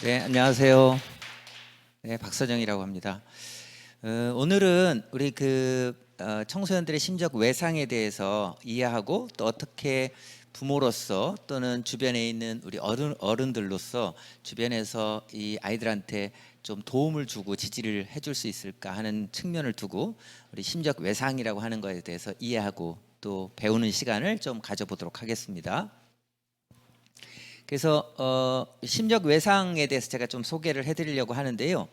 네, 안녕하세요. 네, 박서정이라고 합니다. 오늘은 우리 청소년들의 심적 외상에 대해서 이해하고 또 어떻게 부모로서 또는 주변에 있는 우리 어른들로서 주변에서 이 아이들한테 좀 도움을 주고 지지를 해줄 수 있을까 하는 측면을 두고 우리 심적 외상이라고 하는 것에 대해서 이해하고 또 배우는 시간을 좀 가져보도록 하겠습니다. 그래서 심적 외상에 대해서 제가 좀 소개를 해드리려고 하는데요.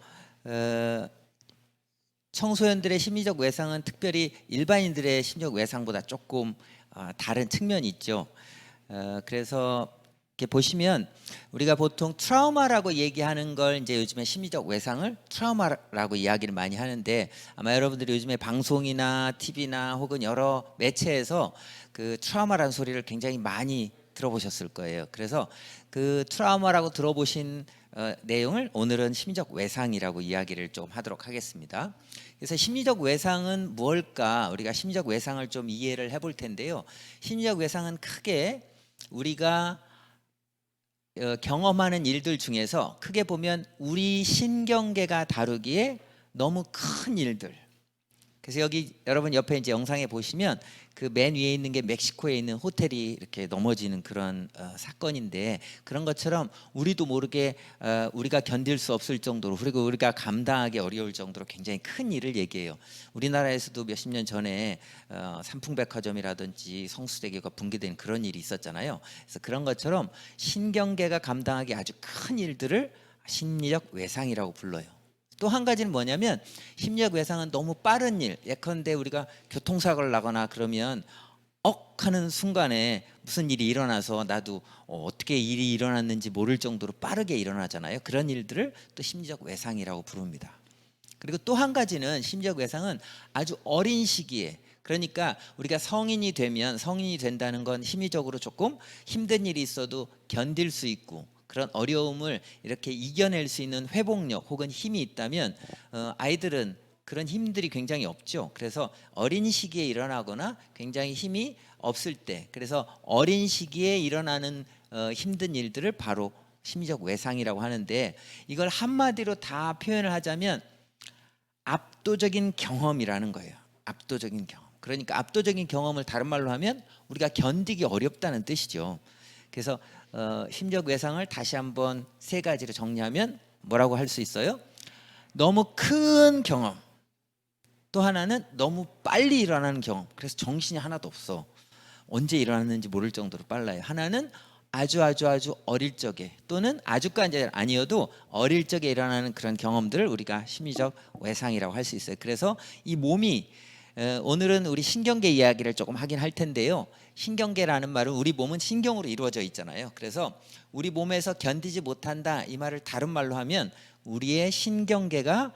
청소년들의 심리적 외상은 특별히 일반인들의 심적 외상보다 조금 다른 측면이 있죠. 그래서 이렇게 보시면 우리가 보통 트라우마라고 얘기하는 걸 이제 요즘에 심리적 외상을 트라우마라고 이야기를 많이 하는데, 아마 여러분들이 요즘에 방송이나 TV나 혹은 여러 매체에서 그 트라우마라는 소리를 굉장히 많이 들어보셨을 거예요. 그래서 그 트라우마라고 들어보신 내용을 오늘은 심리적 외상이라고 이야기를 좀 하도록 하겠습니다. 그래서 심리적 외상은 무엇일까? 우리가 심리적 외상을 좀 이해를 해볼 텐데요. 심리적 외상은 크게 우리가 경험하는 일들 중에서 크게 보면 우리 신경계가 다루기에 너무 큰 일들. 그래서 여기 여러분 옆에 이제 영상에 보시면 그 맨 위에 있는 게 멕시코에 있는 호텔이 이렇게 넘어지는 그런 사건인데, 그런 것처럼 우리도 모르게 우리가 견딜 수 없을 정도로, 그리고 우리가 감당하기 어려울 정도로 굉장히 큰 일을 얘기해요. 우리나라에서도 몇십 년 전에 삼풍백화점이라든지 성수대교가 붕괴된 그런 일이 있었잖아요. 그래서 그런 것처럼 신경계가 감당하기 아주 큰 일들을 심리적 외상이라고 불러요. 또 한 가지는 뭐냐면, 심리적 외상은 너무 빠른 일, 예컨대 우리가 교통사고를 나거나 그러면 하는 순간에 무슨 일이 일어나서 나도 어떻게 일이 일어났는지 모를 정도로 빠르게 일어나잖아요. 그런 일들을 또 심리적 외상이라고 부릅니다. 그리고 또 한 가지는, 심리적 외상은 아주 어린 시기에, 그러니까 우리가 성인이 된다는 건 심리적으로 조금 힘든 일이 있어도 견딜 수 있고 그런 어려움을 이렇게 이겨낼 수 있는 회복력 혹은 힘이 있다면, 아이들은 그런 힘들이 굉장히 없죠. 그래서 어린 시기에 일어나거나 굉장히 힘이 없을 때, 그래서 어린 시기에 일어나는 힘든 일들을 바로 심리적 외상이라고 하는데, 이걸 한마디로 다 표현을 하자면 압도적인 경험이라는 거예요. 압도적인 경험. 그러니까 압도적인 경험을 다른 말로 하면 우리가 견디기 어렵다는 뜻이죠. 그래서 심적 외상을 다시 한번 세 가지로 정리하면 뭐라고 할 수 있어요? 너무 큰 경험. 또 하나는 너무 빨리 일어나는 경험. 그래서 정신이 하나도 없어. 언제 일어났는지 모를 정도로 빨라요. 하나는 아주 어릴 적에, 또는 아주까지 아니어도 어릴 적에 일어나는 그런 경험들을 우리가 심리적 외상이라고 할 수 있어요. 그래서 이 몸이, 오늘은 우리 신경계 이야기를 조금 하긴 할 텐데요. 신경계라는 말은 우리 몸은 신경으로 이루어져 있잖아요. 그래서 우리 몸에서 견디지 못한다, 이 말을 다른 말로 하면 우리의 신경계가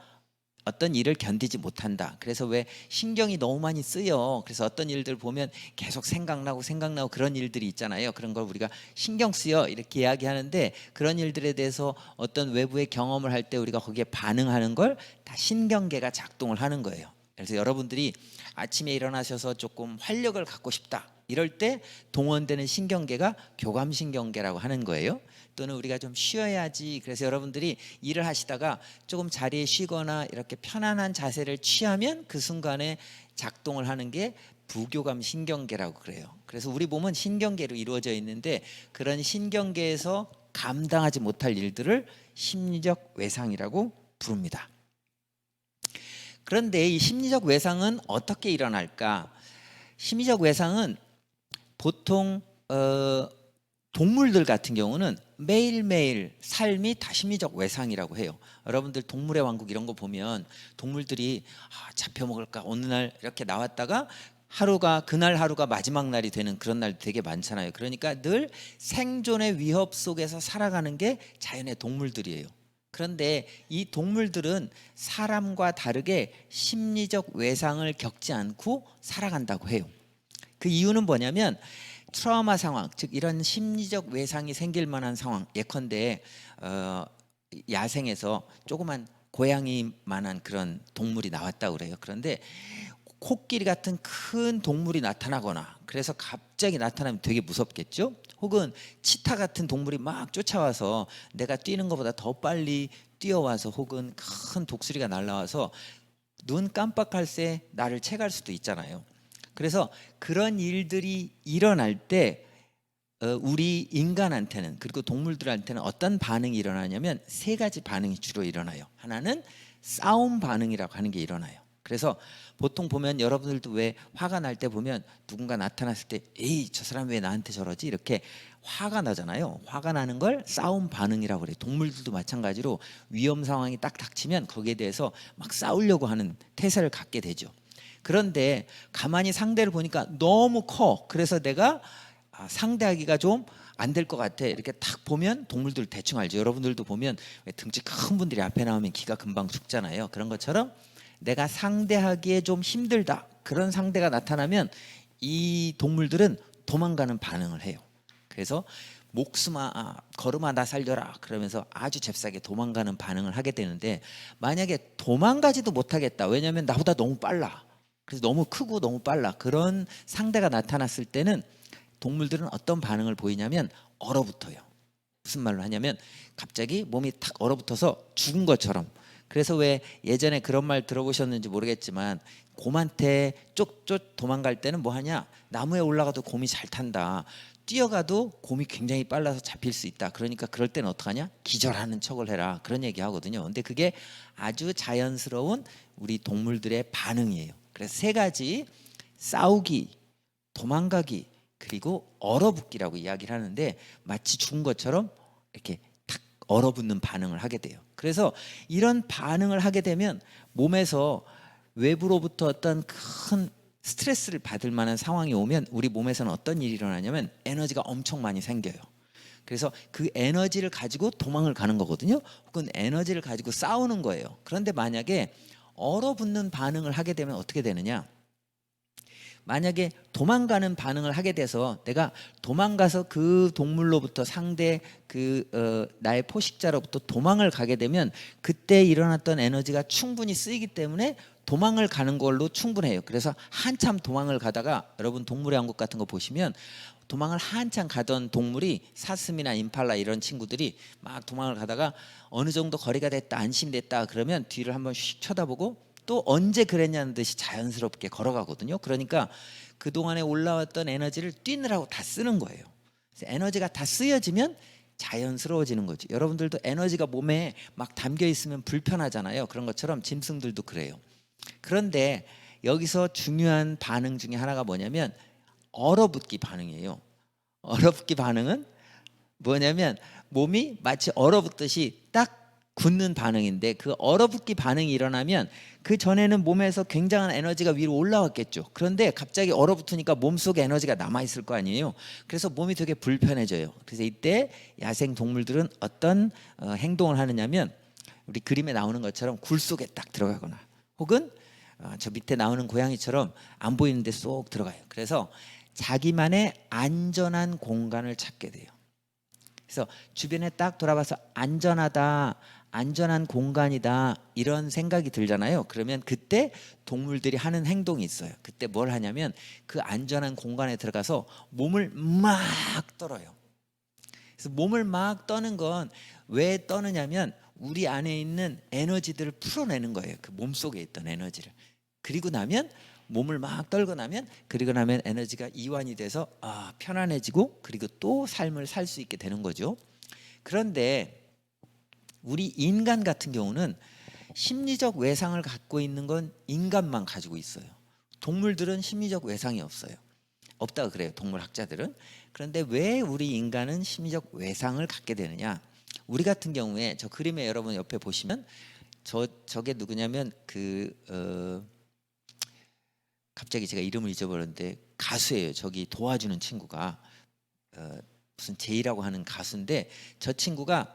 어떤 일을 견디지 못한다. 그래서 왜 신경이 너무 많이 쓰여. 그래서 어떤 일들 보면 계속 생각나고 그런 일들이 있잖아요. 그런 걸 우리가 신경 쓰여 이렇게 이야기하는데, 그런 일들에 대해서 어떤 외부의 경험을 할 때 우리가 거기에 반응하는 걸 다 신경계가 작동을 하는 거예요. 그래서 여러분들이 아침에 일어나셔서 조금 활력을 갖고 싶다, 이럴 때 동원되는 신경계가 교감신경계라고 하는 거예요. 또는 우리가 좀 쉬어야지, 그래서 여러분들이 일을 하시다가 조금 자리에 쉬거나 이렇게 편안한 자세를 취하면 그 순간에 작동을 하는 게 부교감 신경계라고 그래요. 그래서 우리 몸은 신경계로 이루어져 있는데, 그런 신경계에서 감당하지 못할 일들을 심리적 외상이라고 부릅니다. 그런데 이 심리적 외상은 어떻게 일어날까? 심리적 외상은 보통 동물들 같은 경우는 매일매일 삶이 다 심리적 외상이라고 해요. 여러분들 동물의 왕국 이런 거 보면 동물들이 잡혀먹을까 어느 날 이렇게 나왔다가 그날 하루가 마지막 날이 되는 그런 날 되게 많잖아요. 그러니까 늘 생존의 위협 속에서 살아가는 게 자연의 동물들이에요. 그런데 이 동물들은 사람과 다르게 심리적 외상을 겪지 않고 살아간다고 해요. 그 이유는 뭐냐면, 트라우마 상황, 즉 이런 심리적 외상이 생길 만한 상황, 예컨대 야생에서 조그만 고양이만한 그런 동물이 나왔다고 그래요. 그런데 코끼리 같은 큰 동물이 나타나거나 그래서 갑자기 나타나면 되게 무섭겠죠? 혹은 치타 같은 동물이 막 쫓아와서 내가 뛰는 것보다 더 빨리 뛰어와서 혹은 큰 독수리가 날아와서 눈 깜빡할 새 나를 채갈 수도 있잖아요. 그래서 그런 일들이 일어날 때 우리 인간한테는 그리고 동물들한테는 어떤 반응이 일어나냐면 세 가지 반응이 주로 일어나요. 하나는 싸움 반응이라고 하는 게 일어나요. 그래서 보통 보면 여러분들도 왜 화가 날 때 보면 누군가 나타났을 때 에이 저 사람 왜 나한테 저러지 이렇게 화가 나잖아요. 화가 나는 걸 싸움 반응이라고 그래요. 동물들도 마찬가지로 위험 상황이 딱 닥치면 거기에 대해서 막 싸우려고 하는 태세를 갖게 되죠. 그런데 가만히 상대를 보니까 너무 커. 그래서 내가 상대하기가 좀 안 될 것 같아. 이렇게 딱 보면 동물들 대충 알죠. 여러분들도 보면 왜 등치 큰 분들이 앞에 나오면 기가 금방 죽잖아요. 그런 것처럼 내가 상대하기에 좀 힘들다. 그런 상대가 나타나면 이 동물들은 도망가는 반응을 해요. 그래서 목숨아 걸음아 나 살려라 그러면서 아주 잽싸게 도망가는 반응을 하게 되는데 만약에 도망가지도 못하겠다. 왜냐하면 나보다 너무 빨라. 그래서 너무 크고 너무 빨라. 그런 상대가 나타났을 때는 동물들은 어떤 반응을 보이냐면 얼어붙어요. 무슨 말로 하냐면 갑자기 몸이 탁 얼어붙어서 죽은 것처럼. 그래서 왜 예전에 그런 말 들어보셨는지 모르겠지만 곰한테 쫓 도망갈 때는 뭐 하냐? 나무에 올라가도 곰이 잘 탄다. 뛰어가도 곰이 굉장히 빨라서 잡힐 수 있다. 그러니까 그럴 때는 어떡하냐? 기절하는 척을 해라. 그런 얘기 하거든요. 근데 그게 아주 자연스러운 우리 동물들의 반응이에요. 그래서 세 가지 싸우기, 도망가기, 그리고 얼어붙기라고 이야기를 하는데 마치 죽은 것처럼 이렇게 탁 얼어붙는 반응을 하게 돼요. 그래서 이런 반응을 하게 되면 몸에서 외부로부터 어떤 큰 스트레스를 받을 만한 상황이 오면 우리 몸에서는 어떤 일이 일어나냐면 에너지가 엄청 많이 생겨요. 그래서 그 에너지를 가지고 도망을 가는 거거든요. 혹은 에너지를 가지고 싸우는 거예요. 그런데 만약에 얼어붙는 반응을 하게 되면 어떻게 되느냐? 만약에 도망가는 반응을 하게 돼서 내가 도망가서 그 동물로부터 상대 나의 포식자로부터 도망을 가게 되면 그때 일어났던 에너지가 충분히 쓰이기 때문에 도망을 가는 걸로 충분해요. 그래서 한참 도망을 가다가 여러분 동물의 왕국 같은 거 보시면 도망을 한참 가던 동물이 사슴이나 임팔라 이런 친구들이 막 도망을 가다가 어느 정도 거리가 됐다 안심됐다 그러면 뒤를 한번 휙 쳐다보고 또 언제 그랬냐는 듯이 자연스럽게 걸어가거든요. 그러니까 그동안에 올라왔던 에너지를 뛰느라고 다 쓰는 거예요. 그래서 에너지가 다 쓰여지면 자연스러워지는 거죠. 여러분들도 에너지가 몸에 막 담겨 있으면 불편하잖아요. 그런 것처럼 짐승들도 그래요. 그런데 여기서 중요한 반응 중에 하나가 뭐냐면 얼어붙기 반응이에요. 얼어붙기 반응은 뭐냐면 몸이 마치 얼어붙듯이 딱 굳는 반응인데 그 얼어붙기 반응이 일어나면 그 전에는 몸에서 굉장한 에너지가 위로 올라왔겠죠. 그런데 갑자기 얼어붙으니까 몸속에 에너지가 남아있을 거 아니에요. 그래서 몸이 되게 불편해져요. 그래서 이때 야생 동물들은 어떤 행동을 하느냐면 우리 그림에 나오는 것처럼 굴 속에 딱 들어가거나 혹은 저 밑에 나오는 고양이처럼 안 보이는데 쏙 들어가요. 그래서 자기만의 안전한 공간을 찾게 돼요. 그래서 주변에 딱 돌아봐서 안전하다, 안전한 공간이다 이런 생각이 들잖아요. 그러면 그때 동물들이 하는 행동이 있어요. 그때 뭘 하냐면 그 안전한 공간에 들어가서 몸을 막 떨어요. 그래서 몸을 막 떠는 건 왜 떠느냐면 우리 안에 있는 에너지들을 풀어내는 거예요. 그 몸속에 있던 에너지를. 그리고 나면 몸을 막 떨고 나면 그리고 나면 에너지가 이완이 돼서 편안해지고 그리고 또 삶을 살 수 있게 되는 거죠. 그런데 우리 인간 같은 경우는 심리적 외상을 갖고 있는 건 인간만 가지고 있어요. 동물들은 심리적 외상이 없어요. 없다고 그래요. 동물 학자들은. 그런데 왜 우리 인간은 심리적 외상을 갖게 되느냐? 우리 같은 경우에 저 그림에 여러분 옆에 보시면 저게 누구냐면 갑자기 제가 이름을 잊어버렸는데 가수예요. 저기 도와주는 친구가 무슨 제이라고 하는 가수인데 저 친구가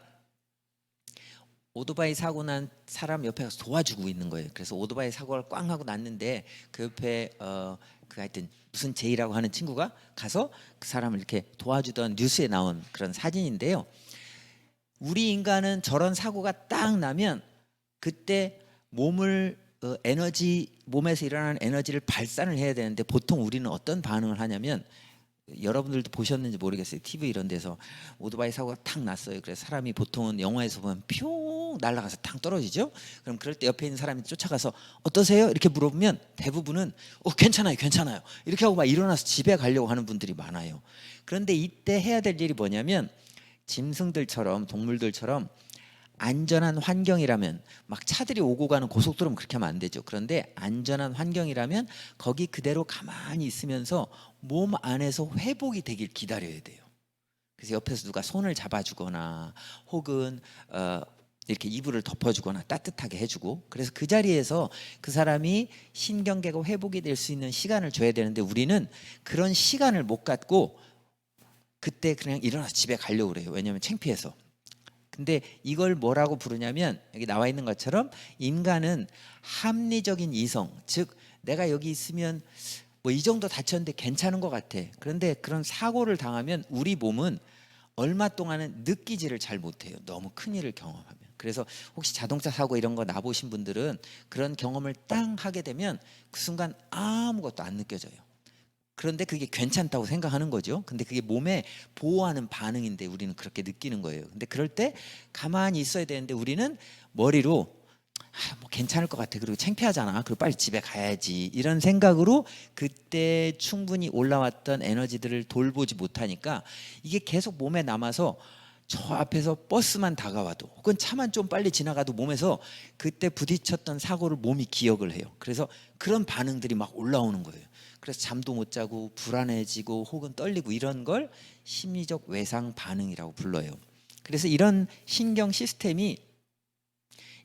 오토바이 사고 난 사람 옆에 가서 도와주고 있는 거예요. 그래서 오토바이 사고가 꽝 하고 났는데 그 옆에 하여튼 무슨 제이라고 하는 친구가 가서 그 사람을 이렇게 도와주던 뉴스에 나온 그런 사진인데요. 우리 인간은 저런 사고가 딱 나면 그때 몸을 에너지 몸에서 일어나는 에너지를 발산을 해야 되는데 보통 우리는 어떤 반응을 하냐면 여러분들도 보셨는지 모르겠어요. TV 이런 데서 오토바이 사고가 탁 났어요. 그래서 사람이 보통은 영화에서 보면 뿅 날아가서 탁 떨어지죠. 그럼 그럴 때 옆에 있는 사람이 쫓아가서 어떠세요? 이렇게 물어보면 대부분은 괜찮아요, 괜찮아요. 이렇게 하고 막 일어나서 집에 가려고 하는 분들이 많아요. 그런데 이때 해야 될 일이 뭐냐면 짐승들처럼 동물들처럼 안전한 환경이라면 막 차들이 오고 가는 고속도로는 그렇게 하면 안 되죠. 그런데 안전한 환경이라면 거기 그대로 가만히 있으면서 몸 안에서 회복이 되길 기다려야 돼요. 그래서 옆에서 누가 손을 잡아주거나 혹은 이렇게 이불을 덮어주거나 따뜻하게 해주고 그래서 그 자리에서 그 사람이 신경계가 회복이 될 수 있는 시간을 줘야 되는데 우리는 그런 시간을 못 갖고 그때 그냥 일어나서 집에 가려고 그래요. 왜냐하면 창피해서. 근데 이걸 뭐라고 부르냐면 여기 나와 있는 것처럼 인간은 합리적인 이성, 즉 내가 여기 있으면 뭐 이 정도 다쳤는데 괜찮은 것 같아. 그런데 그런 사고를 당하면 우리 몸은 얼마 동안은 느끼지를 잘 못해요. 너무 큰 일을 경험하면. 그래서 혹시 자동차 사고 이런 거 나보신 분들은 그런 경험을 땅 하게 되면 그 순간 아무것도 안 느껴져요. 그런데 그게 괜찮다고 생각하는 거죠. 근데 그게 몸에 보호하는 반응인데 우리는 그렇게 느끼는 거예요. 근데 그럴 때 가만히 있어야 되는데 우리는 머리로 뭐 괜찮을 것 같아. 그리고 창피하잖아. 그리고 빨리 집에 가야지. 이런 생각으로 그때 충분히 올라왔던 에너지들을 돌보지 못하니까 이게 계속 몸에 남아서 저 앞에서 버스만 다가와도 혹은 차만 좀 빨리 지나가도 몸에서 그때 부딪혔던 사고를 몸이 기억을 해요. 그래서 그런 반응들이 막 올라오는 거예요. 그래서 잠도 못 자고 불안해지고 혹은 떨리고 이런 걸 심리적 외상 반응이라고 불러요. 그래서 이런 신경 시스템이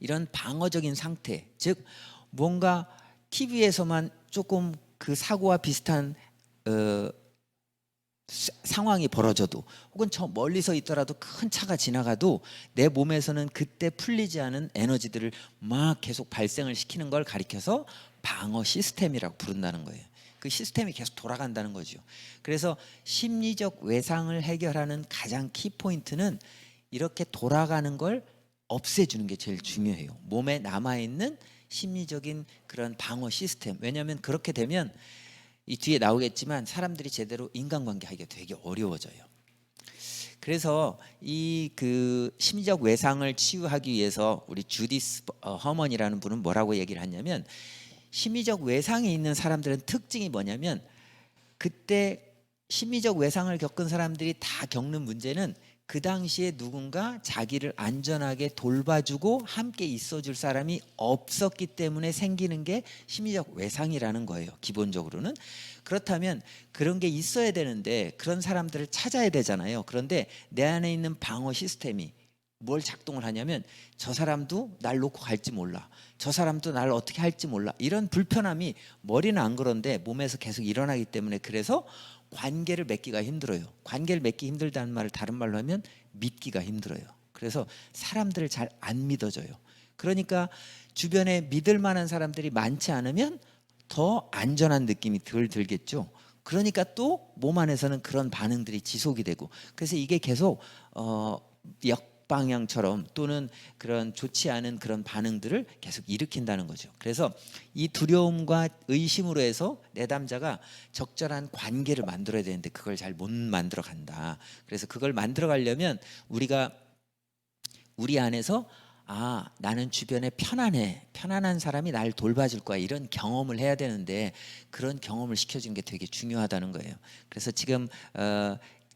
이런 방어적인 상태, 즉 뭔가 TV에서만 조금 그 사고와 비슷한 상황이 벌어져도 혹은 저 멀리서 있더라도 큰 차가 지나가도 내 몸에서는 그때 풀리지 않은 에너지들을 막 계속 발생을 시키는 걸 가리켜서 방어 시스템이라고 부른다는 거예요. 그 시스템이 계속 돌아간다는 거죠. 그래서 심리적 외상을 해결하는 가장 키포인트는 이렇게 돌아가는 걸 없애주는 게 제일 중요해요. 몸에 남아있는 심리적인 그런 방어 시스템. 왜냐하면 그렇게 되면 이 뒤에 나오겠지만 사람들이 제대로 인간관계 하기가 되게 어려워져요. 그래서 이 그 심리적 외상을 치유하기 위해서 우리 주디스 허먼이라는 분은 뭐라고 얘기를 하냐면 심리적 외상이 있는 사람들은 특징이 뭐냐면 그때 심리적 외상을 겪은 사람들이 다 겪는 문제는 그 당시에 누군가 자기를 안전하게 돌봐주고 함께 있어줄 사람이 없었기 때문에 생기는 게 심리적 외상이라는 거예요. 기본적으로는. 그렇다면 그런 게 있어야 되는데 그런 사람들을 찾아야 되잖아요. 그런데 내 안에 있는 방어 시스템이 뭘 작동을 하냐면 저 사람도 날 놓고 갈지 몰라. 저 사람도 날 어떻게 할지 몰라. 이런 불편함이 머리는 안 그런데 몸에서 계속 일어나기 때문에 그래서 관계를 맺기가 힘들어요. 관계를 맺기 힘들다는 말을 다른 말로 하면 믿기가 힘들어요. 그래서 사람들을 잘 안 믿어져요. 그러니까 주변에 믿을 만한 사람들이 많지 않으면 더 안전한 느낌이 덜 들겠죠. 그러니까 또 몸 안에서는 그런 반응들이 지속이 되고 그래서 이게 계속 역방향처럼 또는 그런 좋지 않은 그런 반응들을 계속 일으킨다는 거죠. 그래서 이 두려움과 의심으로 해서 내담자가 적절한 관계를 만들어야 되는데 그걸 잘 못 만들어 간다. 그래서 그걸 만들어 가려면 우리가 우리 안에서 나는 주변에 편안한 사람이 날 돌봐줄 거야 이런 경험을 해야 되는데 그런 경험을 시켜주는 게 되게 중요하다는 거예요. 그래서 지금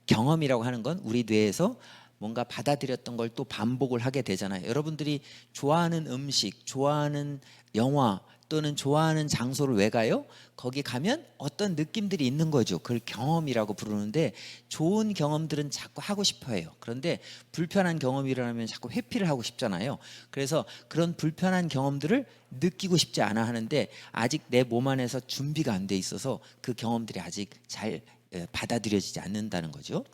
경험이라고 하는 건 우리 뇌에서 뭔가 받아들였던 걸 또 반복을 하게 되잖아요. 여러분들이 좋아하는 음식, 좋아하는 영화 또는 좋아하는 장소를 왜 가요? 거기 가면 어떤 느낌들이 있는 거죠. 그걸 경험이라고 부르는데 좋은 경험들은 자꾸 하고 싶어 해요. 그런데 불편한 경험이 일어나면 자꾸 회피를 하고 싶잖아요. 그래서 그런 불편한 경험들을 느끼고 싶지 않아 하는데 아직 내 몸 안에서 준비가 안 돼 있어서 그 경험들이 아직 잘 받아들여지지 않는다는 거죠.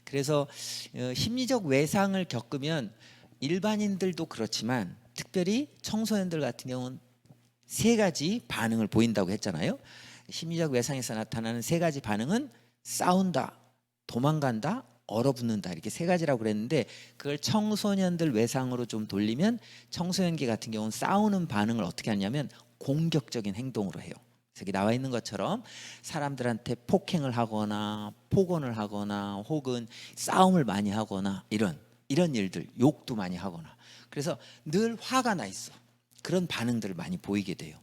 그래서 심리적 외상을 겪으면 일반인들도 그렇지만 특별히 청소년들 같은 경우는 세 가지 반응을 보인다고 했잖아요. 심리적 외상에서 나타나는 세 가지 반응은 싸운다, 도망간다, 얼어붙는다 이렇게 세 가지라고 그랬는데 그걸 청소년들 외상으로 좀 돌리면 청소년기 같은 경우는 싸우는 반응을 어떻게 하냐면 공격적인 행동으로 해요. 여기 나와 있는 것처럼 사람들한테 폭행을 하거나 폭언을 하거나 혹은 싸움을 많이 하거나 이런 일들, 욕도 많이 하거나, 그래서 늘 화가 나 있어. 그런 반응들을 많이 보이게 돼요.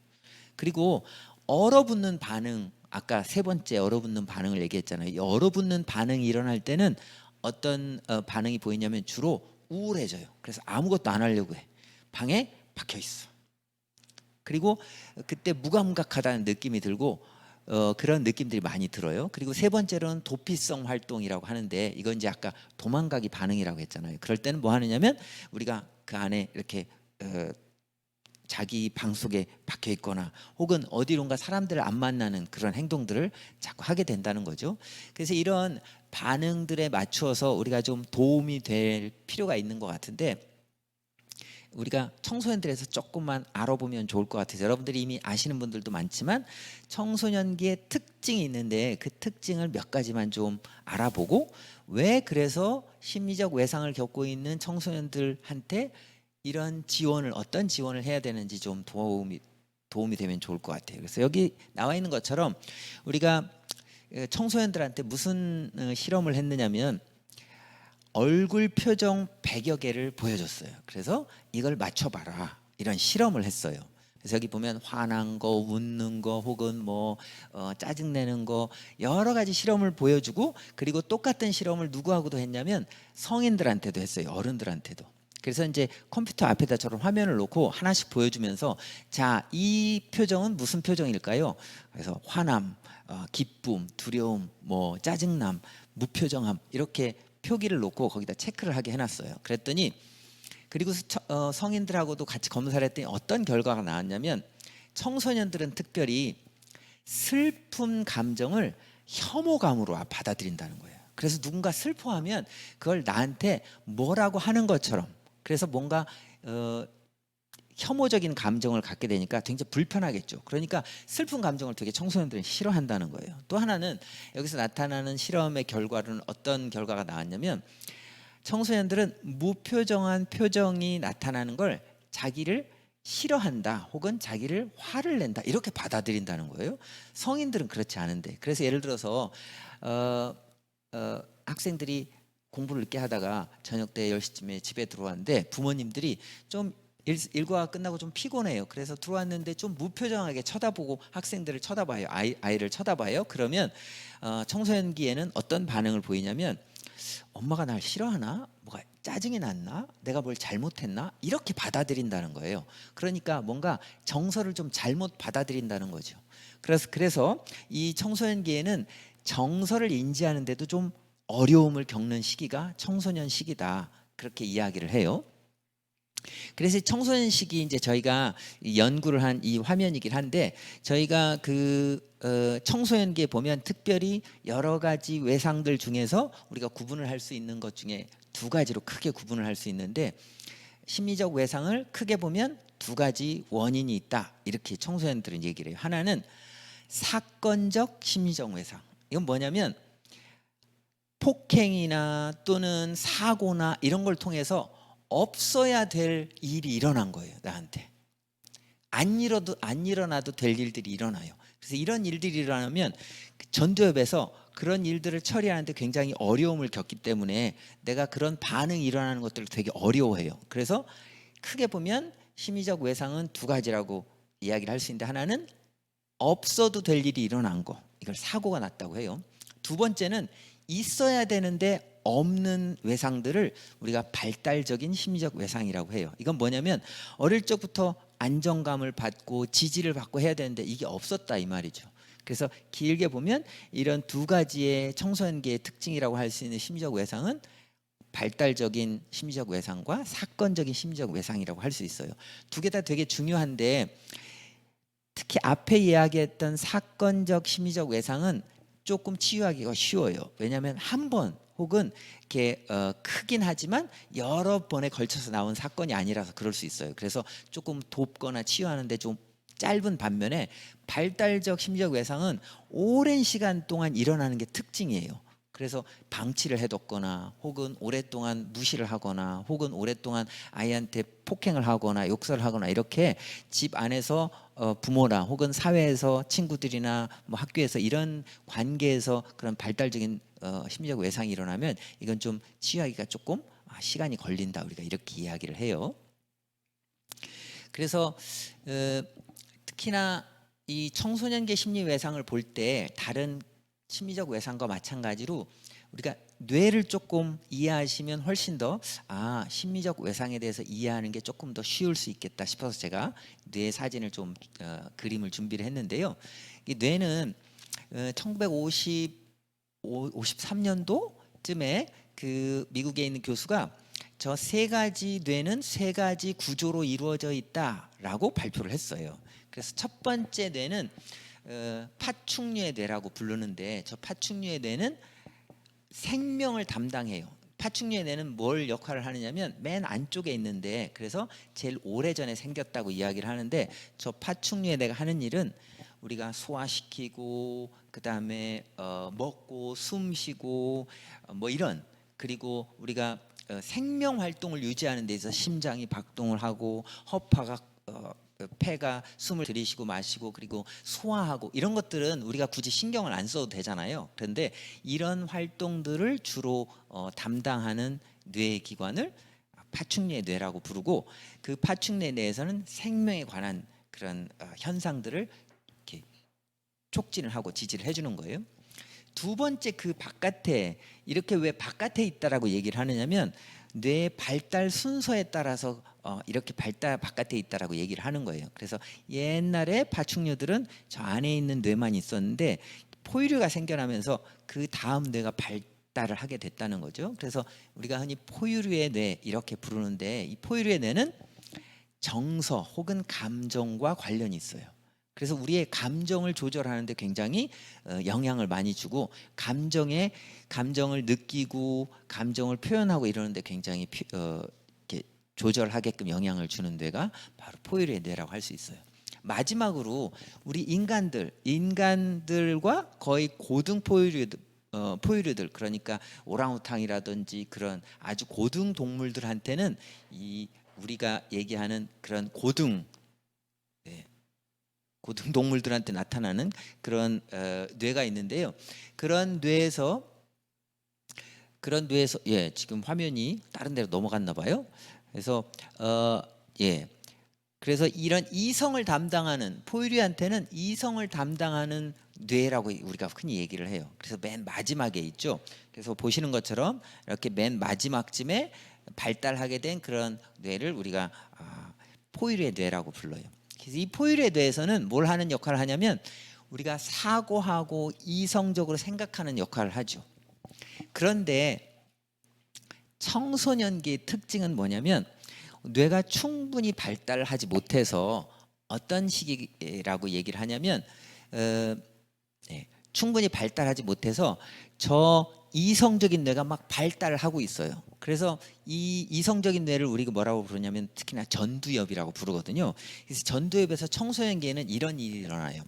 그리고 얼어붙는 반응, 아까 세 번째 얼어붙는 반응을 얘기했잖아요. 이 얼어붙는 반응이 일어날 때는 어떤 반응이 보이냐면 주로 우울해져요. 그래서 아무것도 안 하려고 해. 방에 박혀 있어. 그리고 그때 무감각하다는 느낌이 들고 그런 느낌들이 많이 들어요. 그리고 세 번째로는 도피성 활동이라고 하는데, 이건 이제 아까 도망가기 반응이라고 했잖아요. 그럴 때는 뭐 하느냐면 우리가 그 안에 이렇게 자기 방 속에 박혀 있거나 혹은 어디론가 사람들을 안 만나는 그런 행동들을 자꾸 하게 된다는 거죠. 그래서 이런 반응들에 맞추어서 우리가 좀 도움이 될 필요가 있는 것 같은데, 우리가 청소년들에서 조금만 알아보면 좋을 것 같아서, 여러분들이 이미 아시는 분들도 많지만 청소년기의 특징이 있는데 그 특징을 몇 가지만 좀 알아보고, 왜 그래서 심리적 외상을 겪고 있는 청소년들한테 이런 지원을, 어떤 지원을 해야 되는지 좀 도움이 되면 좋을 것 같아요. 그래서 여기 나와 있는 것처럼 우리가 청소년들한테 무슨 실험을 했느냐면 얼굴 표정 100여 개를 보여줬어요. 그래서 이걸 맞춰봐라, 이런 실험을 했어요. 그래서 여기 보면 화난 거, 웃는 거, 혹은 뭐 짜증내는 거, 여러 가지 실험을 보여주고, 그리고 똑같은 실험을 누구하고도 했냐면 성인들한테도 했어요. 어른들한테도. 그래서 이제 컴퓨터 앞에다 저런 화면을 놓고 하나씩 보여주면서, 자, 이 표정은 무슨 표정일까요? 그래서 화남, 기쁨, 두려움, 뭐 짜증남, 무표정함, 이렇게 표기를 놓고 거기다 체크를 하게 해놨어요. 그랬더니, 그리고 성인들하고도 같이 검사를 했더니 어떤 결과가 나왔냐면, 청소년들은 특별히 슬픈 감정을 혐오감으로 받아들인다는 거예요. 그래서 누군가 슬퍼하면 그걸 나한테 뭐라고 하는 것처럼, 그래서 뭔가 혐오적인 감정을 갖게 되니까 굉장히 불편하겠죠. 그러니까 슬픈 감정을 되게 청소년들은 싫어한다는 거예요. 또 하나는, 여기서 나타나는 실험의 결과로는 어떤 결과가 나왔냐면, 청소년들은 무표정한 표정이 나타나는 걸 자기를 싫어한다 혹은 자기를 화를 낸다 이렇게 받아들인다는 거예요. 성인들은 그렇지 않은데. 그래서 예를 들어서 학생들이 공부를 늦게 하다가 저녁 때 10시쯤에 집에 들어왔는데, 부모님들이 좀 일과가 끝나고 좀 피곤해요. 그래서 들어왔는데 좀 무표정하게 쳐다보고 학생들을 쳐다봐요. 아이를 쳐다봐요. 그러면 청소년기에는 어떤 반응을 보이냐면, 엄마가 날 싫어하나? 뭐가 짜증이 났나? 내가 뭘 잘못했나? 이렇게 받아들인다는 거예요. 그러니까 뭔가 정서를 좀 잘못 받아들인다는 거죠. 그래서 이 청소년기에는 정서를 인지하는데도 좀 어려움을 겪는 시기가 청소년 시기다, 그렇게 이야기를 해요. 그래서 청소년 시기, 이제 저희가 연구를 한 이 화면이긴 한데, 저희가 청소년기에 보면 특별히 여러 가지 외상들 중에서 우리가 구분을 할 수 있는 것 중에 두 가지로 크게 구분을 할 수 있는데, 심리적 외상을 크게 보면 두 가지 원인이 있다, 이렇게 청소년들은 얘기를 해요. 하나는 사건적 심리적 외상. 이건 뭐냐면 폭행이나 또는 사고나 이런 걸 통해서 없어야 될 일이 일어난 거예요. 나한테 안 일어나도 될 일들이 일어나요. 그래서 이런 일들이 일어나면 전두엽에서 그런 일들을 처리하는데 굉장히 어려움을 겪기 때문에 내가 그런 반응이 일어나는 것들을 되게 어려워해요. 그래서 크게 보면 심리적 외상은 두 가지라고 이야기를 할 수 있는데, 하나는 없어도 될 일이 일어난 거, 이걸 사고가 났다고 해요. 두 번째는 있어야 되는데 없는 외상들을 우리가 발달적인 심리적 외상이라고 해요. 이건 뭐냐면 어릴 적부터 안정감을 받고 지지를 받고 해야 되는데 이게 없었다, 이 말이죠. 그래서 길게 보면 이런 두 가지의 청소년기의 특징이라고 할 수 있는 심리적 외상은 발달적인 심리적 외상과 사건적인 심리적 외상이라고 할 수 있어요. 두 개 다 되게 중요한데, 특히 앞에 이야기했던 사건적 심리적 외상은 조금 치유하기가 쉬워요. 왜냐하면 한 번 혹은 이렇게 크긴 하지만 여러 번에 걸쳐서 나온 사건이 아니라서 그럴 수 있어요. 그래서 조금 돕거나 치유하는데 좀 짧은 반면에, 발달적 심리적 외상은 오랜 시간 동안 일어나는 게 특징이에요. 그래서 방치를 해뒀거나 혹은 오랫동안 무시를 하거나 혹은 오랫동안 아이한테 폭행을 하거나 욕설을 하거나 이렇게 집 안에서 부모나 혹은 사회에서 친구들이나 뭐 학교에서 이런 관계에서 그런 발달적인 심리적 외상이 일어나면 이건 좀 치유하기가 조금 시간이 걸린다, 우리가 이렇게 이야기를 해요. 그래서 특히나 이 청소년기 심리 외상을 볼 때 다른 심리적 외상과 마찬가지로 우리가 뇌를 조금 이해하시면 훨씬 더 심리적 외상에 대해서 이해하는 게 조금 더 쉬울 수 있겠다 싶어서 제가 뇌 사진을 좀 그림을 준비를 했는데요. 이 뇌는 1953년도쯤에 그 미국에 있는 교수가 저 세 가지 뇌는 세 가지 구조로 이루어져 있다라고 발표를 했어요. 그래서 첫 번째 뇌는 파충류의 뇌라고 부르는데, 저 파충류의 뇌는 생명을 담당해요. 파충류의 뇌는 뭘 역할을 하느냐면 맨 안쪽에 있는데, 그래서 제일 오래전에 생겼다고 이야기를 하는데, 저 파충류의 뇌가 하는 일은 우리가 소화시키고 그 다음에 먹고 숨 쉬고 뭐 이런, 그리고 우리가 생명 활동을 유지하는 데 있어서 심장이 박동을 하고 허파가 폐가 숨을 들이쉬고 마시고 그리고 소화하고 이런 것들은 우리가 굳이 신경을 안 써도 되잖아요. 그런데 이런 활동들을 주로 담당하는 뇌의 기관을 파충류의 뇌라고 부르고, 그 파충류의 뇌에서는 생명에 관한 그런 현상들을 이렇게 촉진을 하고 지지를 해주는 거예요. 두 번째, 그 바깥에, 이렇게 왜 바깥에 있다라고 얘기를 하느냐면 뇌 발달 순서에 따라서 이렇게 바깥에 있다라고 얘기를 하는 거예요. 그래서 옛날에 파충류들은 저 안에 있는 뇌만 있었는데 포유류가 생겨나면서 그 다음 뇌가 발달을 하게 됐다는 거죠. 그래서 우리가 흔히 포유류의 뇌 이렇게 부르는데, 이 포유류의 뇌는 정서 혹은 감정과 관련이 있어요. 그래서 우리의 감정을 조절하는데 굉장히 영향을 많이 주고, 감정을 느끼고 감정을 표현하고 이러는데 굉장히 이렇게 조절하게끔 영향을 주는 뇌가 바로 포유류의 뇌라고 할 수 있어요. 마지막으로 우리 인간들과 거의 고등 포유류들, 그러니까 오랑우탕이라든지 그런 아주 고등 동물들한테는 이 우리가 얘기하는 그런 고등 동물들한테 나타나는 그런 뇌가 있는데요. 그런 뇌에서 지금 화면이 다른 데로 넘어갔나 봐요. 그래서 그래서 이런 이성을 담당하는, 포유류한테는 이성을 담당하는 뇌라고 우리가 흔히 얘기를 해요. 그래서 맨 마지막에 있죠. 그래서 보시는 것처럼 이렇게 맨 마지막쯤에 발달하게 된 그런 뇌를 우리가 포유류의 뇌라고 불러요. 그래서 이 포유류에 대해서는 뭘 하는 역할을 하냐면 우리가 사고하고 이성적으로 생각하는 역할을 하죠. 그런데 청소년기의 특징은 뭐냐면 뇌가 충분히 발달을 하지 못해서, 어떤 시기라고 얘기를 하냐면 충분히 발달하지 못해서 저 이성적인 뇌가 막 발달을 하고 있어요. 그래서 이 이성적인 뇌를 우리가 뭐라고 부르냐면 특히나 전두엽이라고 부르거든요. 그래서 전두엽에서 청소년기에는 이런 일이 일어나요.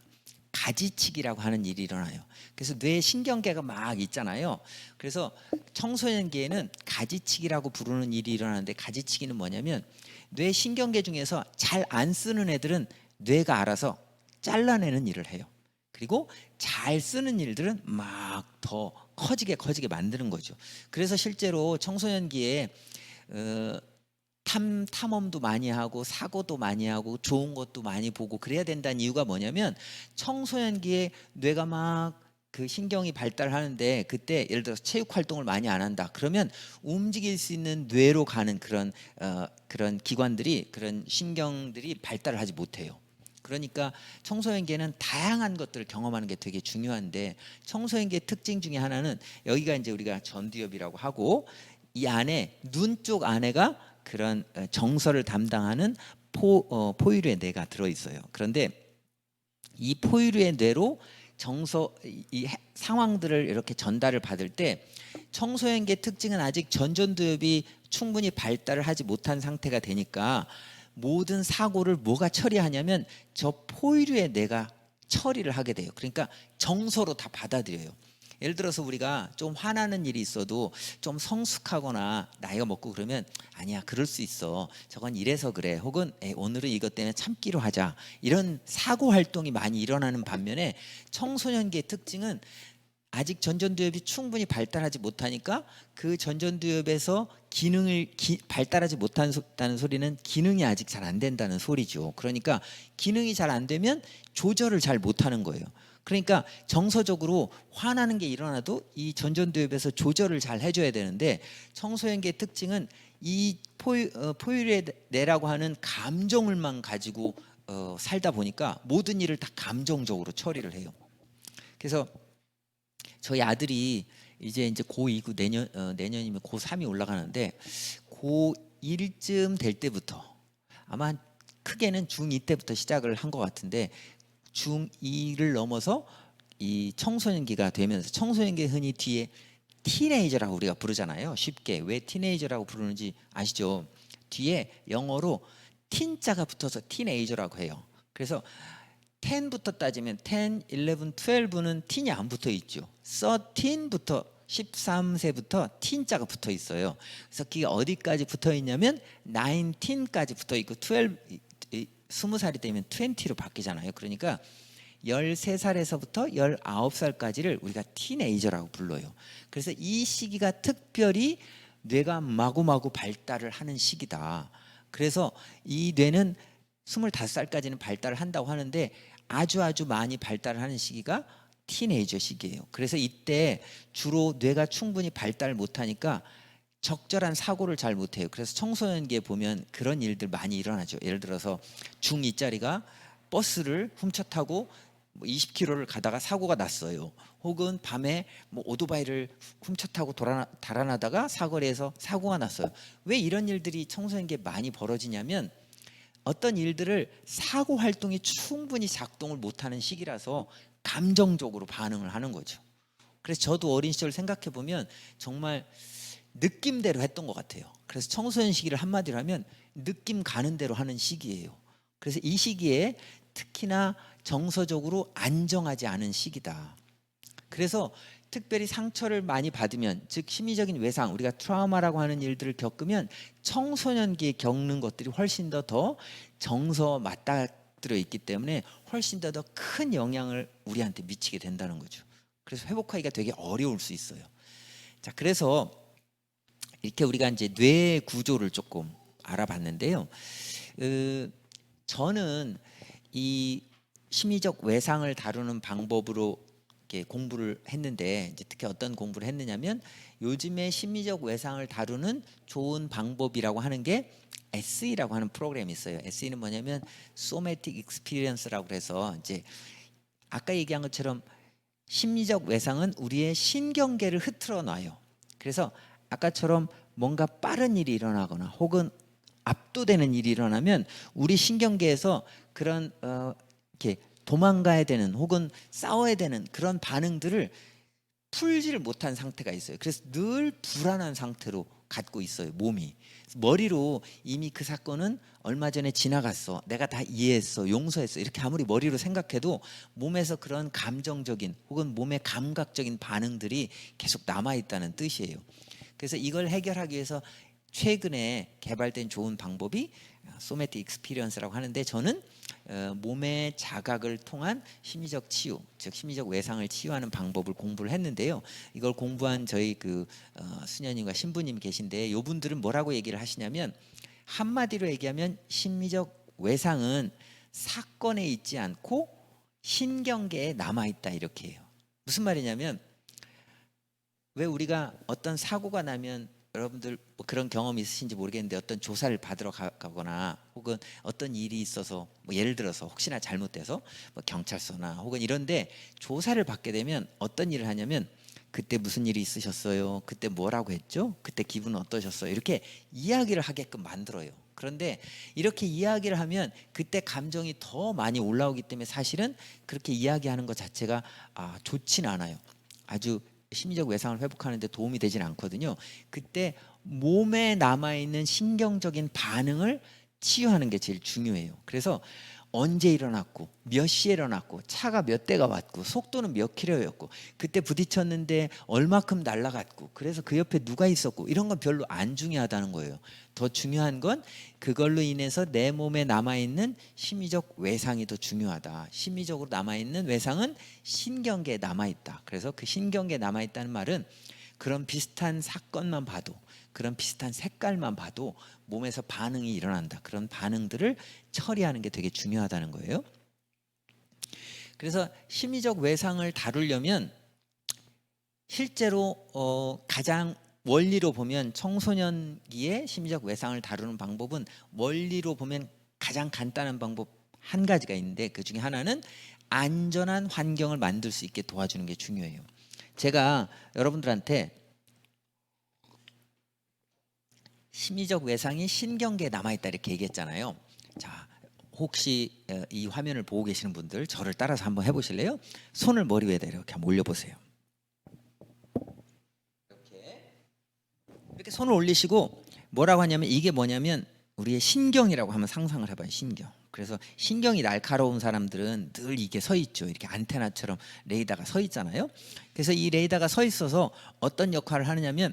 가지치기라고 하는 일이 일어나요. 그래서 뇌 신경계가 막 있잖아요. 그래서 청소년기에는 가지치기라고 부르는 일이 일어나는데, 가지치기는 뭐냐면 뇌 신경계 중에서 잘 안 쓰는 애들은 뇌가 알아서 잘라내는 일을 해요. 그리고 잘 쓰는 일들은 막 더 커지게 만드는 거죠. 그래서 실제로 청소년기에 탐험도 많이 하고 사고도 많이 하고 좋은 것도 많이 보고 그래야 된다는 이유가 뭐냐면, 청소년기에 뇌가 막 그 신경이 발달하는데, 그때 예를 들어서 체육 활동을 많이 안 한다 그러면 움직일 수 있는 뇌로 가는 그런 기관들이, 그런 신경들이 발달을 하지 못해요. 그러니까 청소년기에는 다양한 것들을 경험하는 게 되게 중요한데, 청소년기의 특징 중에 하나는 여기가 이제 우리가 전두엽이라고 하고, 이 안에 눈 쪽 안에가 그런 정서를 담당하는 포유류의 뇌가 들어 있어요. 그런데 이 포유류의 뇌로 이 상황들을 이렇게 전달을 받을 때, 청소년기의 특징은 아직 전두엽이 충분히 발달을 하지 못한 상태가 되니까 모든 사고를 뭐가 처리하냐면 저 포유류의 뇌가 처리를 하게 돼요. 그러니까 정서로 다 받아들여요. 예를 들어서 우리가 좀 화나는 일이 있어도 좀 성숙하거나 나이가 먹고 그러면 아니야 그럴 수 있어 저건 이래서 그래 혹은 오늘은 이것 때문에 참기로 하자 이런 사고 활동이 많이 일어나는 반면에 청소년기의 특징은 아직 전전두엽이 충분히 발달하지 못하니까 그 전전두엽에서 기능을 발달하지 못한다는 소리는 기능이 아직 잘 안 된다는 소리죠. 그러니까 기능이 잘 안 되면 조절을 잘 못하는 거예요. 그러니까 정서적으로 화나는 게 일어나도 이 전전두엽에서 조절을 잘 해줘야 되는데 청소년기의 특징은 이 포유류의 뇌라고 하는 감정을만 가지고 살다 보니까 모든 일을 다 감정적으로 처리를 해요. 그래서 저희 아들이 이제 고2고 내년이면 고3이 올라가는데 고1쯤 될 때부터 아마 크게는 중2 때부터 시작을 한 것 같은데 중2를 넘어서 이 청소년기가 되면서 청소년기 흔히 뒤에 티네이저라고 우리가 부르잖아요. 쉽게 왜 티네이저라고 부르는지 아시죠? 뒤에 영어로 틴자가 붙어서 티네이저라고 해요. 그래서 10부터 따지면 10, 11, 12는 틴이 안 붙어 있죠. 13부터 13세부터 틴자가 붙어 있어요. 그래서 그게 어디까지 붙어 있냐면 19까지 붙어 있고 20살이 되면 20로 바뀌잖아요. 그러니까 13살에서부터 19살까지를 우리가 티네이저라고 불러요. 그래서 이 시기가 특별히 뇌가 마구마구 발달을 하는 시기다. 그래서 이 뇌는 25살까지는 발달을 한다고 하는데 아주 많이 발달을 하는 시기가 티네이저 시기예요. 그래서 이때 주로 뇌가 충분히 발달 못하니까 적절한 사고를 잘 못해요. 그래서 청소년기에 보면 그런 일들 많이 일어나죠. 예를 들어서 중2짜리가 버스를 훔쳐 타고 20km를 가다가 사고가 났어요. 혹은 밤에 오토바이를 훔쳐 타고 달아나다가 사거리에서 사고가 났어요. 왜 이런 일들이 청소년기에 많이 벌어지냐면 어떤 일들을 사고 활동이 충분히 작동을 못하는 시기라서 감정적으로 반응을 하는 거죠. 그래서 저도 어린 시절 생각해 보면 정말 느낌대로 했던 것 같아요. 그래서 청소년 시기를 한마디로 하면 느낌 가는 대로 하는 시기예요. 그래서 이 시기에 특히나 정서적으로 안정하지 않은 시기다. 그래서 특별히 상처를 많이 받으면 즉 심리적인 외상 우리가 트라우마라고 하는 일들을 겪으면 청소년기에 겪는 것들이 훨씬 더 정서 맞닥뜨려 있기 때문에 훨씬 더 큰 영향을 우리한테 미치게 된다는 거죠. 그래서 회복하기가 되게 어려울 수 있어요. 자, 그래서 이렇게 우리가 이제 뇌 구조를 조금 알아봤는데요. 저는 이 심리적 외상을 다루는 방법으로 이렇게 공부를 했는데 이제 특히 어떤 공부를 했느냐면 요즘에 심리적 외상을 다루는 좋은 방법이라고 하는 게 SE라고 하는 프로그램이 있어요. SE는 뭐냐면 Somatic Experience라고 해서 이제 아까 얘기한 것처럼 심리적 외상은 우리의 신경계를 흐트러 놔요. 그래서 아까처럼 뭔가 빠른 일이 일어나거나 혹은 압도되는 일이 일어나면 우리 신경계에서 그런 이렇게 도망가야 되는 혹은 싸워야 되는 그런 반응들을 풀지를 못한 상태가 있어요. 그래서 늘 불안한 상태로 갖고 있어요, 몸이. 머리로 이미 그 사건은 얼마 전에 지나갔어. 내가 다 이해했어. 용서했어. 이렇게 아무리 머리로 생각해도 몸에서 그런 감정적인 혹은 몸의 감각적인 반응들이 계속 남아 있다는 뜻이에요. 그래서 이걸 해결하기 위해서 최근에 개발된 좋은 방법이 소매틱 익스피리언스라고 하는데 저는 몸의 자각을 통한 심리적 치유, 즉 심리적 외상을 치유하는 방법을 공부를 했는데요. 이걸 공부한 저희 수녀님과 신부님 계신데 이분들은 뭐라고 얘기를 하시냐면 한마디로 얘기하면 심리적 외상은 사건에 있지 않고 신경계에 남아 있다 이렇게 해요. 무슨 말이냐면 왜 우리가 어떤 사고가 나면 여러분들 뭐 그런 경험이 있으신지 모르겠는데 어떤 조사를 받으러 가거나 혹은 어떤 일이 있어서 뭐 예를 들어서 혹시나 잘못돼서 뭐 경찰서나 혹은 이런데 조사를 받게 되면 어떤 일을 하냐면 그때 무슨 일이 있으셨어요? 그때 뭐라고 했죠? 그때 기분은 어떠셨어요? 이렇게 이야기를 하게끔 만들어요. 그런데 이렇게 이야기를 하면 그때 감정이 더 많이 올라오기 때문에 사실은 그렇게 이야기하는 것 자체가 좋지는 않아요. 아주 심리적 외상을 회복하는 데 도움이 되진 않거든요. 그때 몸에 남아있는 신경적인 반응을 치유하는 게 제일 중요해요. 그래서 언제 일어났고 몇 시에 일어났고 차가 몇 대가 왔고 속도는 몇 킬로였고 그때 부딪혔는데 얼마큼 날아갔고 그래서 그 옆에 누가 있었고 이런 건 별로 안 중요하다는 거예요. 더 중요한 건 그걸로 인해서 내 몸에 남아있는 심리적 외상이 더 중요하다. 심리적으로 남아있는 외상은 신경계에 남아있다. 그래서 그 신경계에 남아있다는 말은 그런 비슷한 사건만 봐도 그런 비슷한 색깔만 봐도 몸에서 반응이 일어난다. 그런 반응들을 처리하는 게 되게 중요하다는 거예요. 그래서 심리적 외상을 다루려면 실제로 가장 원리로 보면 청소년기의 심리적 외상을 다루는 방법은 원리로 보면 가장 간단한 방법 한 가지가 있는데 그 중에 하나는 안전한 환경을 만들 수 있게 도와주는 게 중요해요. 제가 여러분들한테 심리적 외상이 신경계에 남아있다 이렇게 얘기했잖아요. 자, 혹시 이 화면을 보고 계시는 분들 저를 따라서 한번 해보실래요? 손을 머리 위에다 이렇게 한번 올려보세요. 이렇게 손을 올리시고 뭐라고 하냐면 이게 뭐냐면 우리의 신경이라고 한번 상상을 해봐요. 신경. 그래서 신경이 날카로운 사람들은 늘 이게 서 있죠. 이렇게 안테나처럼 레이더가 서 있잖아요. 그래서 이 레이더가 서 있어서 어떤 역할을 하느냐면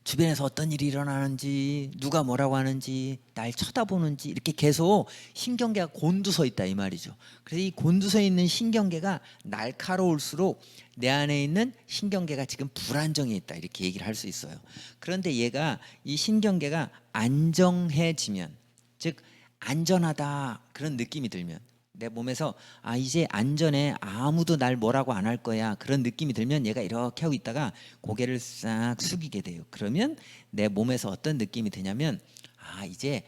주변에서 어떤 일이 일어나는지 누가 뭐라고 하는지 날 쳐다보는지 이렇게 계속 신경계가 곤두서 있다 이 말이죠. 그래서 이 곤두서 있는 신경계가 날카로울수록 내 안에 있는 신경계가 지금 불안정해 있다 이렇게 얘기를 할 수 있어요. 그런데 얘가 이 신경계가 안정해지면 즉 안전하다 그런 느낌이 들면 내 몸에서 아 이제 안전해 아무도 날 뭐라고 안 할 거야 그런 느낌이 들면 얘가 이렇게 하고 있다가 고개를 싹 숙이게 돼요. 그러면 내 몸에서 어떤 느낌이 드냐면 아 이제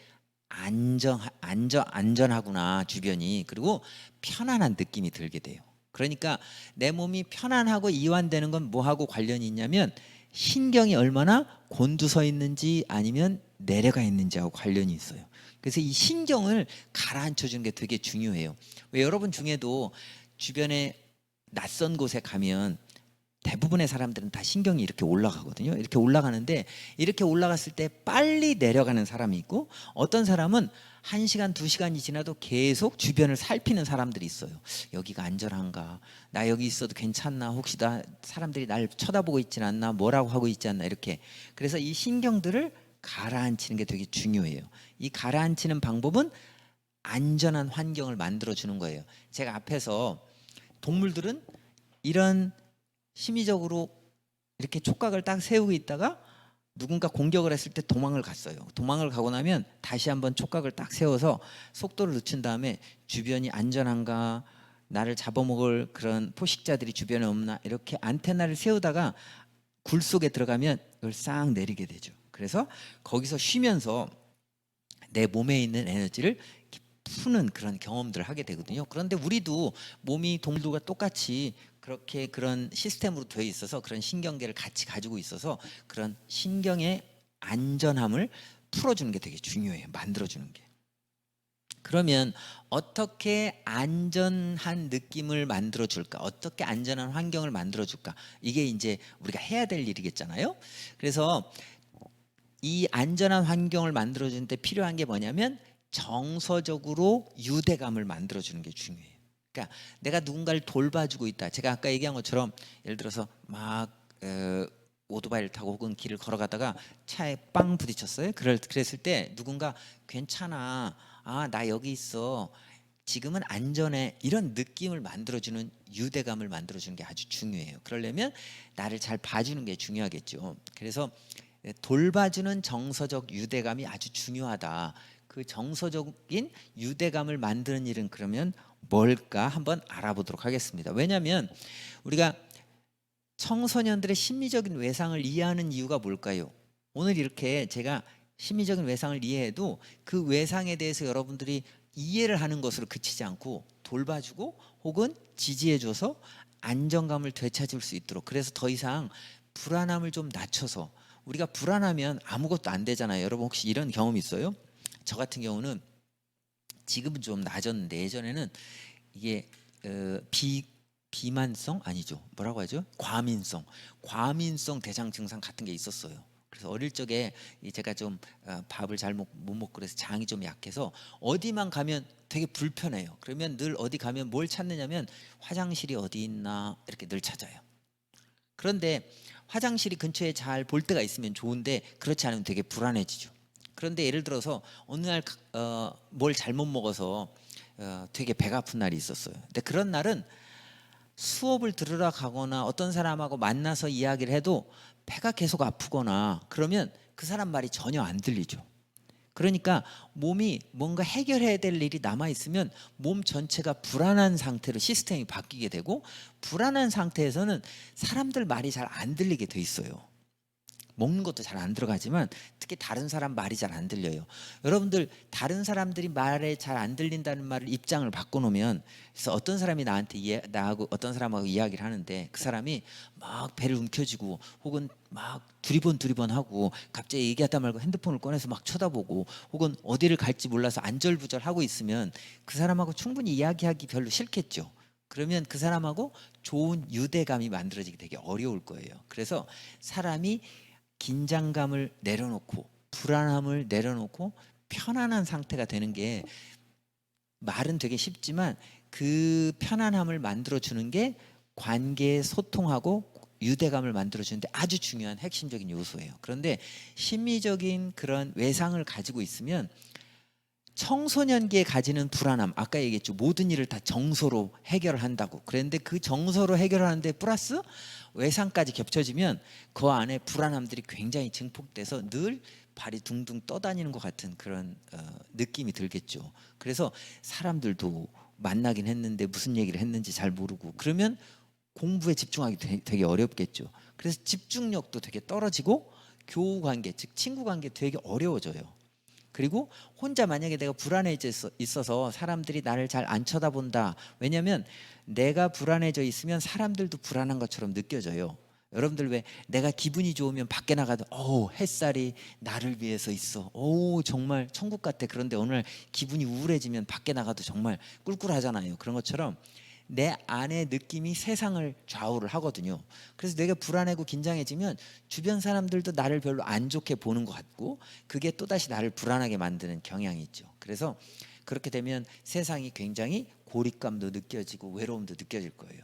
안전하구나 주변이 그리고 편안한 느낌이 들게 돼요. 그러니까 내 몸이 편안하고 이완되는 건 뭐하고 관련이 있냐면 신경이 얼마나 곤두서 있는지 아니면 내려가 있는지하고 관련이 있어요. 그래서 이 신경을 가라앉혀 주는 게 되게 중요해요. 왜 여러분 중에도 주변에 낯선 곳에 가면 대부분의 사람들은 다 신경이 이렇게 올라가거든요. 이렇게 올라가는데 이렇게 올라갔을 때 빨리 내려가는 사람이 있고 어떤 사람은 1시간, 2시간이 지나도 계속 주변을 살피는 사람들이 있어요. 여기가 안전한가? 나 여기 있어도 괜찮나? 혹시 사람들이 날 쳐다보고 있진 않나? 뭐라고 하고 있지 않나? 이렇게. 그래서 이 신경들을 가라앉히는 게 되게 중요해요. 이 가라앉히는 방법은 안전한 환경을 만들어 주는 거예요. 제가 앞에서 동물들은 이런 심리적으로 이렇게 촉각을 딱 세우고 있다가 누군가 공격을 했을 때 도망을 갔어요. 도망을 가고 나면 다시 한번 촉각을 딱 세워서 속도를 늦춘 다음에 주변이 안전한가 나를 잡아먹을 그런 포식자들이 주변에 없나 이렇게 안테나를 세우다가 굴 속에 들어가면 이걸 싹 내리게 되죠. 그래서 거기서 쉬면서 내 몸에 있는 에너지를 푸는 그런 경험들을 하게 되거든요. 그런데 우리도 몸이 동물들과 똑같이 그렇게 그런 시스템으로 되어 있어서 그런 신경계를 같이 가지고 있어서 그런 신경의 안전함을 풀어주는 게 되게 중요해요. 만들어주는 게. 그러면 어떻게 안전한 느낌을 만들어 줄까? 어떻게 안전한 환경을 만들어 줄까? 이게 이제 우리가 해야 될 일이겠잖아요. 그래서 이 안전한 환경을 만들어 주는데 필요한 게 뭐냐면 정서적으로 유대감을 만들어 주는 게 중요해요. 그러니까 내가 누군가를 돌봐주고 있다. 제가 아까 얘기한 것처럼 예를 들어서 막 오토바이를 타고 혹은 길을 걸어가다가 차에 빵 부딪혔어요. 그랬을 때 누군가 괜찮아. 아, 나 여기 있어. 지금은 안전해. 이런 느낌을 만들어주는 유대감을 만들어주는 게 아주 중요해요. 그러려면 나를 잘 봐주는 게 중요하겠죠. 그래서 돌봐주는 정서적 유대감이 아주 중요하다. 그 정서적인 유대감을 만드는 일은 그러면 뭘까 한번 알아보도록 하겠습니다. 왜냐하면 우리가 청소년들의 심리적인 외상을 이해하는 이유가 뭘까요? 오늘 이렇게 제가 심리적인 외상을 이해해도 그 외상에 대해서 여러분들이 이해를 하는 것으로 그치지 않고 돌봐주고 혹은 지지해줘서 안정감을 되찾을 수 있도록 그래서 더 이상 불안함을 좀 낮춰서 우리가 불안하면 아무것도 안 되잖아요. 여러분 혹시 이런 경험 있어요? 저 같은 경우는 지금은 좀 나아졌는데 예전에는 이게 비만성 아니죠. 뭐라고 하죠? 과민성 대장 증상 같은 게 있었어요. 그래서 어릴 적에 제가 좀 밥을 잘 못 먹고 그래서 장이 좀 약해서 어디만 가면 되게 불편해요. 그러면 늘 어디 가면 뭘 찾느냐면 화장실이 어디 있나 이렇게 늘 찾아요. 그런데 화장실이 근처에 잘 볼 때가 있으면 좋은데 그렇지 않으면 되게 불안해지죠. 그런데 예를 들어서 어느 날 뭘 잘못 먹어서 되게 배가 아픈 날이 있었어요. 근데 그런 날은 수업을 들으러 가거나 어떤 사람하고 만나서 이야기를 해도 배가 계속 아프거나 그러면 그 사람 말이 전혀 안 들리죠. 그러니까 몸이 뭔가 해결해야 될 일이 남아 있으면 몸 전체가 불안한 상태로 시스템이 바뀌게 되고, 불안한 상태에서는 사람들 말이 잘 안 들리게 돼 있어요. 먹는 것도 잘 안 들어가지만 특히 다른 사람 말이 잘 안 들려요. 여러분들 다른 사람들이 말에 잘 안 들린다는 말을 입장을 바꿔놓으면, 그래서 어떤 사람이 나하고 어떤 사람하고 이야기를 하는데 그 사람이 막 배를 움켜쥐고 혹은 막 두리번 하고 갑자기 얘기하다 말고 핸드폰을 꺼내서 막 쳐다보고 혹은 어디를 갈지 몰라서 안절부절하고 있으면 그 사람하고 충분히 이야기하기 별로 싫겠죠. 그러면 그 사람하고 좋은 유대감이 만들어지기 되게 어려울 거예요. 그래서 사람이 긴장감을 내려놓고 불안함을 내려놓고 편안한 상태가 되는 게, 말은 되게 쉽지만 그 편안함을 만들어주는 게 관계에 소통하고 유대감을 만들어주는데 아주 중요한 핵심적인 요소예요. 그런데 심리적인 그런 외상을 가지고 있으면 청소년기에 가지는 불안함, 아까 얘기했죠. 모든 일을 다 정서로 해결을 한다고. 그런데 그 정서로 해결하는데 플러스 외상까지 겹쳐지면 그 안에 불안함들이 굉장히 증폭돼서 늘 발이 둥둥 떠다니는 것 같은 그런 느낌이 들겠죠. 그래서 사람들도 만나긴 했는데 무슨 얘기를 했는지 잘 모르고 그러면 공부에 집중하기 되게 어렵겠죠. 그래서 집중력도 되게 떨어지고 교우 관계, 즉 친구 관계 되게 어려워져요. 그리고 혼자 만약에 내가 불안해져 있어서 사람들이 나를 잘 안 쳐다본다. 왜냐하면 내가 불안해져 있으면 사람들도 불안한 것처럼 느껴져요. 여러분들 왜 내가 기분이 좋으면 밖에 나가도 햇살이 나를 위해서 있어. 정말 천국 같아. 그런데 오늘 기분이 우울해지면 밖에 나가도 정말 꿀꿀하잖아요. 그런 것처럼 내 안의 느낌이 세상을 좌우를 하거든요. 그래서 내가 불안하고 긴장해지면 주변 사람들도 나를 별로 안 좋게 보는 것 같고 그게 또다시 나를 불안하게 만드는 경향이 있죠. 그래서 그렇게 되면 세상이 굉장히 고립감도 느껴지고 외로움도 느껴질 거예요.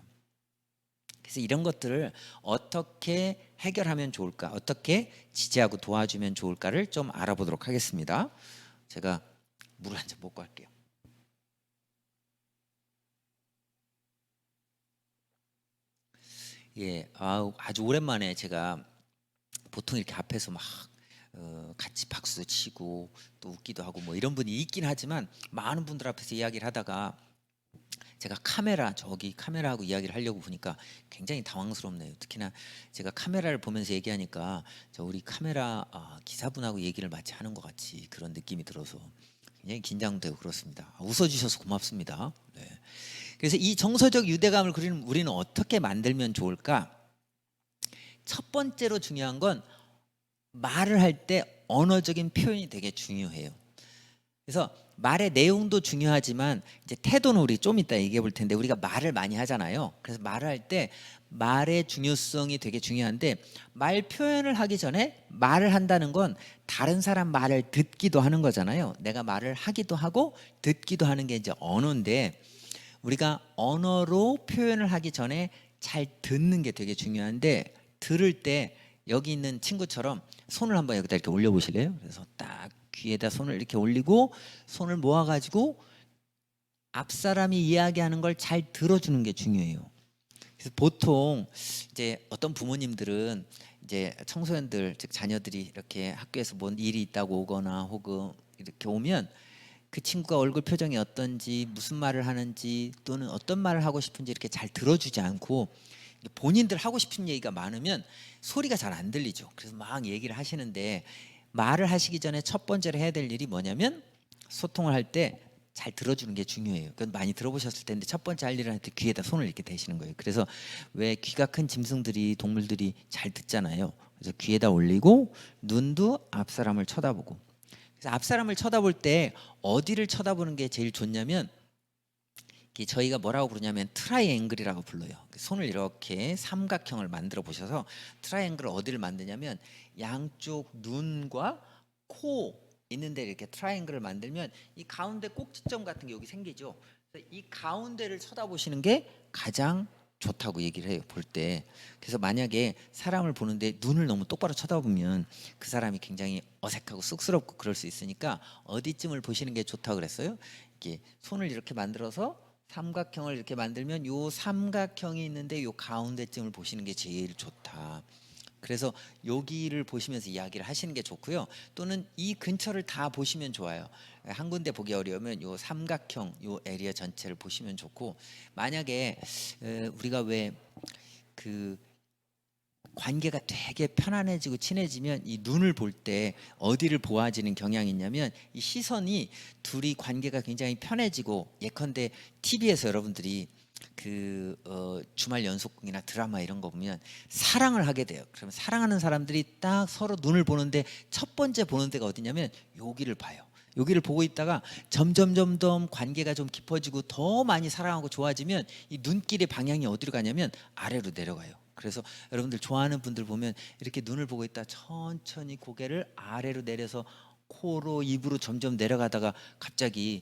그래서 이런 것들을 어떻게 해결하면 좋을까, 어떻게 지지하고 도와주면 좋을까를 좀 알아보도록 하겠습니다. 제가 물 한 잔 먹고 할게요. 예, 아주 오랜만에 제가 보통 이렇게 앞에서 막 같이 박수 치고 또 웃기도 하고 뭐 이런 분이 있긴 하지만 많은 분들 앞에서 이야기를 하다가 제가 저기 카메라하고 이야기를 하려고 보니까 굉장히 당황스럽네요. 특히나 제가 카메라를 보면서 얘기하니까 우리 카메라 기사분하고 얘기를 마치 하는 것 같이 그런 느낌이 들어서 굉장히 긴장되고 그렇습니다. 웃어주셔서 고맙습니다. 네. 그래서 이 정서적 유대감을 우리는 어떻게 만들면 좋을까? 첫 번째로 중요한 건 말을 할 때 언어적인 표현이 되게 중요해요. 그래서 말의 내용도 중요하지만 이제 태도는 우리 좀 이따 얘기해 볼 텐데, 우리가 말을 많이 하잖아요. 그래서 말을 할 때 말의 중요성이 되게 중요한데, 말 표현을 하기 전에 말을 한다는 건 다른 사람 말을 듣기도 하는 거잖아요. 내가 말을 하기도 하고 듣기도 하는 게 이제 언어인데, 우리가 언어로 표현을 하기 전에 잘 듣는 게 되게 중요한데, 들을 때 여기 있는 친구처럼 손을 한번 여기다 이렇게 올려 보실래요? 그래서 딱 귀에다 손을 이렇게 올리고 손을 모아 가지고 앞 사람이 이야기하는 걸 잘 들어주는 게 중요해요. 그래서 보통 이제 어떤 부모님들은 이제 청소년들, 즉 자녀들이 이렇게 학교에서 뭔 일이 있다고 오거나 혹은 이렇게 오면 그 친구가 얼굴 표정이 어떤지, 무슨 말을 하는지 또는 어떤 말을 하고 싶은지 이렇게 잘 들어주지 않고 본인들 하고 싶은 얘기가 많으면 소리가 잘 안 들리죠. 그래서 막 얘기를 하시는데, 말을 하시기 전에 첫 번째로 해야 될 일이 뭐냐면 소통을 할 때 잘 들어주는 게 중요해요. 그건 많이 들어보셨을 텐데 첫 번째 할 일은 할 때 귀에다 손을 이렇게 대시는 거예요. 그래서 왜 귀가 큰 짐승들이, 동물들이 잘 듣잖아요. 그래서 귀에다 올리고 눈도 앞 사람을 쳐다보고. 그래서 앞 사람을 쳐다볼 때 어디를 쳐다보는 게 제일 좋냐면 이게 저희가 뭐라고 부르냐면 트라이앵글이라고 불러요. 손을 이렇게 삼각형을 만들어 보셔서 트라이앵글 어디를 만드냐면 양쪽 눈과 코 있는데 이렇게 트라이앵글을 만들면 이 가운데 꼭지점 같은 게 여기 생기죠. 그래서 이 가운데를 쳐다보시는 게 가장 좋다고 얘기를 해요, 볼 때. 그래서 만약에 사람을 보는데 눈을 너무 똑바로 쳐다보면 그 사람이 굉장히 어색하고 쑥스럽고 그럴 수 있으니까 어디쯤을 보시는 게 좋다고 그랬어요? 이게 손을 이렇게 만들어서 삼각형을 이렇게 만들면 요 삼각형이 있는데 요 가운데쯤을 보시는 게 제일 좋다. 그래서 여기를 보시면서 이야기를 하시는 게 좋고요. 또는 이 근처를 다 보시면 좋아요. 한 군데 보기 어려우면 요 삼각형 요 에리어 전체를 보시면 좋고, 만약에 우리가 왜 그 관계가 되게 편안해지고 친해지면 이 눈을 볼 때 어디를 보아지는 경향이 있냐면 이 시선이 둘이 관계가 굉장히 편해지고, 예컨대 TV에서 여러분들이 주말 연속극이나 드라마 이런 거 보면 사랑을 하게 돼요. 그러면 사랑하는 사람들이 딱 서로 눈을 보는데 첫 번째 보는 데가 어디냐면 여기를 봐요. 여기를 보고 있다가 점점 관계가 좀 깊어지고 더 많이 사랑하고 좋아지면 이 눈길의 방향이 어디로 가냐면 아래로 내려가요. 그래서 여러분들 좋아하는 분들 보면 이렇게 눈을 보고 있다 천천히 고개를 아래로 내려서 코로 입으로 점점 내려가다가 갑자기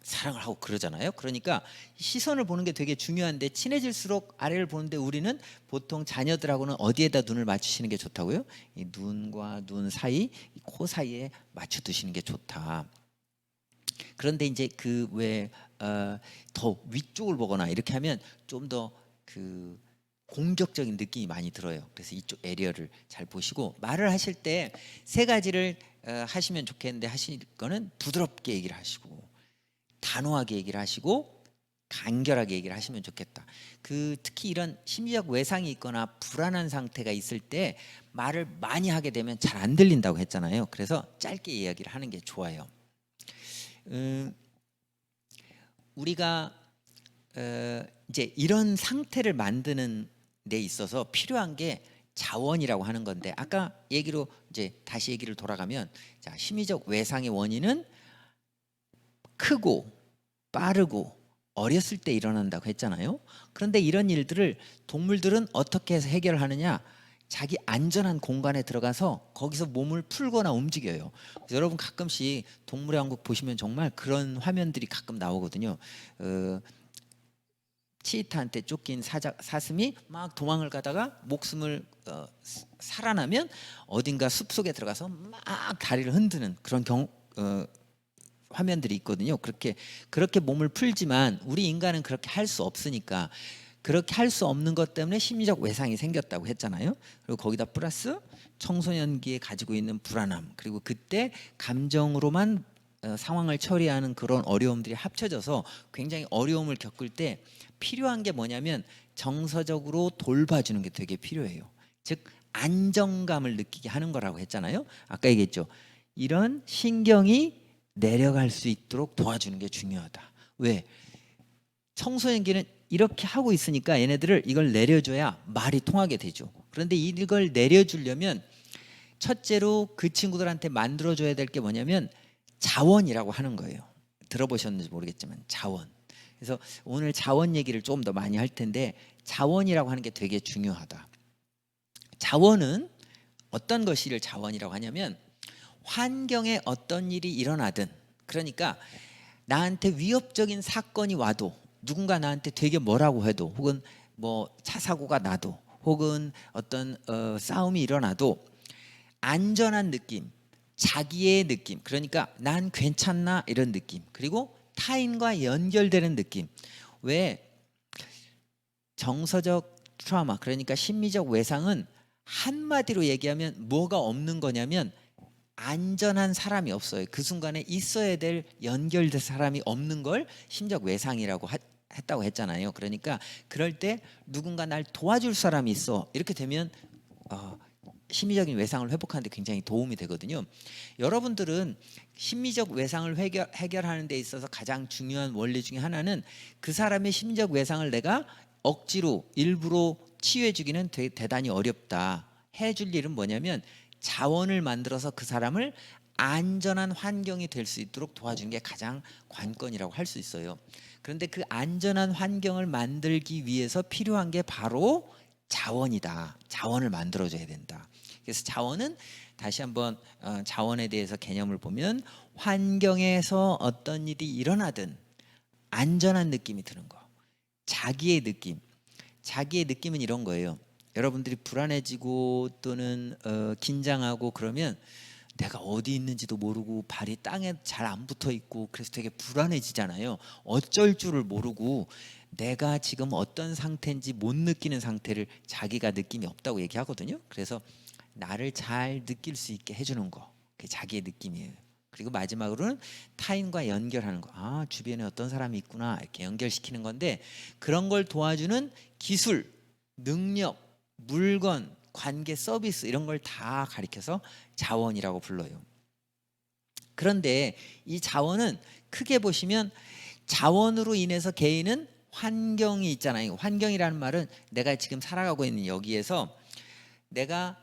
사랑을 하고 그러잖아요. 그러니까 시선을 보는 게 되게 중요한데 친해질수록 아래를 보는데 우리는 보통 자녀들하고는 어디에다 눈을 맞추시는 게 좋다고요? 이 눈과 눈 사이, 코 사이에 맞춰 두시는 게 좋다. 그런데 이제 더 위쪽을 보거나 이렇게 하면 좀 더 공격적인 느낌이 많이 들어요. 그래서 이쪽 에리어를 잘 보시고, 말을 하실 때 세 가지를 하시면 좋겠는데, 하실 거는 부드럽게 얘기를 하시고 단호하게 얘기를 하시고 간결하게 얘기를 하시면 좋겠다. 특히 이런 심리적 외상이 있거나 불안한 상태가 있을 때 말을 많이 하게 되면 잘 안 들린다고 했잖아요. 그래서 짧게 이야기를 하는 게 좋아요. 우리가 이제 이런 상태를 만드는 데 있어서 필요한 게 자원이라고 하는 건데, 아까 얘기로 이제 다시 얘기를 돌아가면, 자, 심리적 외상의 원인은 크고 빠르고 어렸을 때 일어난다고 했잖아요. 그런데 이런 일들을 동물들은 어떻게 해서 해결하느냐? 자기 안전한 공간에 들어가서 거기서 몸을 풀거나 움직여요. 그래서 여러분 가끔씩 동물의 왕국 보시면 정말 그런 화면들이 가끔 나오거든요. 치이타한테 쫓긴 사슴이 막 도망을 가다가 목숨을 살아나면 어딘가 숲속에 들어가서 막 다리를 흔드는 그런 화면들이 있거든요. 그렇게 몸을 풀지만 우리 인간은 그렇게 할 수 없으니까, 그렇게 할 수 없는 것 때문에 심리적 외상이 생겼다고 했잖아요. 그리고 거기다 플러스 청소년기에 가지고 있는 불안함, 그리고 그때 감정으로만 상황을 처리하는 그런 어려움들이 합쳐져서 굉장히 어려움을 겪을 때 필요한 게 뭐냐면 정서적으로 돌봐주는 게 되게 필요해요. 즉 안정감을 느끼게 하는 거라고 했잖아요. 아까 얘기했죠. 이런 신경이 내려갈 수 있도록 도와주는 게 중요하다. 왜? 청소년기는 이렇게 하고 있으니까 얘네들을 이걸 내려줘야 말이 통하게 되죠. 그런데 이걸 내려주려면 첫째로 그 친구들한테 만들어줘야 될 게 뭐냐면 자원이라고 하는 거예요. 들어보셨는지 모르겠지만 자원. 그래서 오늘 자원 얘기를 조금 더 많이 할 텐데, 자원이라고 하는 게 되게 중요하다. 자원은 어떤 것을 자원이라고 하냐면, 환경에 어떤 일이 일어나든, 그러니까 나한테 위협적인 사건이 와도, 누군가 나한테 되게 뭐라고 해도, 혹은 뭐 차 사고가 나도, 혹은 어떤 싸움이 일어나도 안전한 느낌, 자기의 느낌, 그러니까 난 괜찮나 이런 느낌, 그리고 타인과 연결되는 느낌. 왜? 정서적 트라우마, 그러니까 심리적 외상은 한마디로 얘기하면 뭐가 없는 거냐면 안전한 사람이 없어요. 그 순간에 있어야 될 연결될 사람이 없는 걸 심리적 외상이라고 했다고 했잖아요. 그러니까 그럴 때 누군가 날 도와줄 사람이 있어, 이렇게 되면 심리적인 외상을 회복하는 데 굉장히 도움이 되거든요. 여러분들은 심리적 외상을 해결하는 데 있어서 가장 중요한 원리 중에 하나는, 그 사람의 심리적 외상을 내가 억지로 일부러 치유해 주기는 대단히 어렵다. 해줄 일은 뭐냐면 자원을 만들어서 그 사람을 안전한 환경이 될 수 있도록 도와주는 게 가장 관건이라고 할 수 있어요. 그런데 그 안전한 환경을 만들기 위해서 필요한 게 바로 자원이다. 자원을 만들어줘야 된다. 그래서 자원은 다시 한번 자원에 대해서 개념을 보면 환경에서 어떤 일이 일어나든 안전한 느낌이 드는 거. 자기의 느낌. 자기의 느낌은 이런 거예요. 여러분들이 불안해지고 또는 긴장하고 그러면 내가 어디 있는지도 모르고 발이 땅에 잘 안 붙어 있고 그래서 되게 불안해지잖아요. 어쩔 줄을 모르고 내가 지금 어떤 상태인지 못 느끼는 상태를 자기가 느낌이 없다고 얘기하거든요. 그래서 나를 잘 느낄 수 있게 해주는 거, 그게 자기의 느낌이에요. 그리고 마지막으로는 타인과 연결하는 거. 아, 주변에 어떤 사람이 있구나 이렇게 연결시키는 건데 그런 걸 도와주는 기술, 능력, 물건, 관계, 서비스 이런 걸 다 가리켜서 자원이라고 불러요. 그런데 이 자원은 크게 보시면 자원으로 인해서 개인은 환경이 있잖아요. 환경이라는 말은 내가 지금 살아가고 있는 여기에서 내가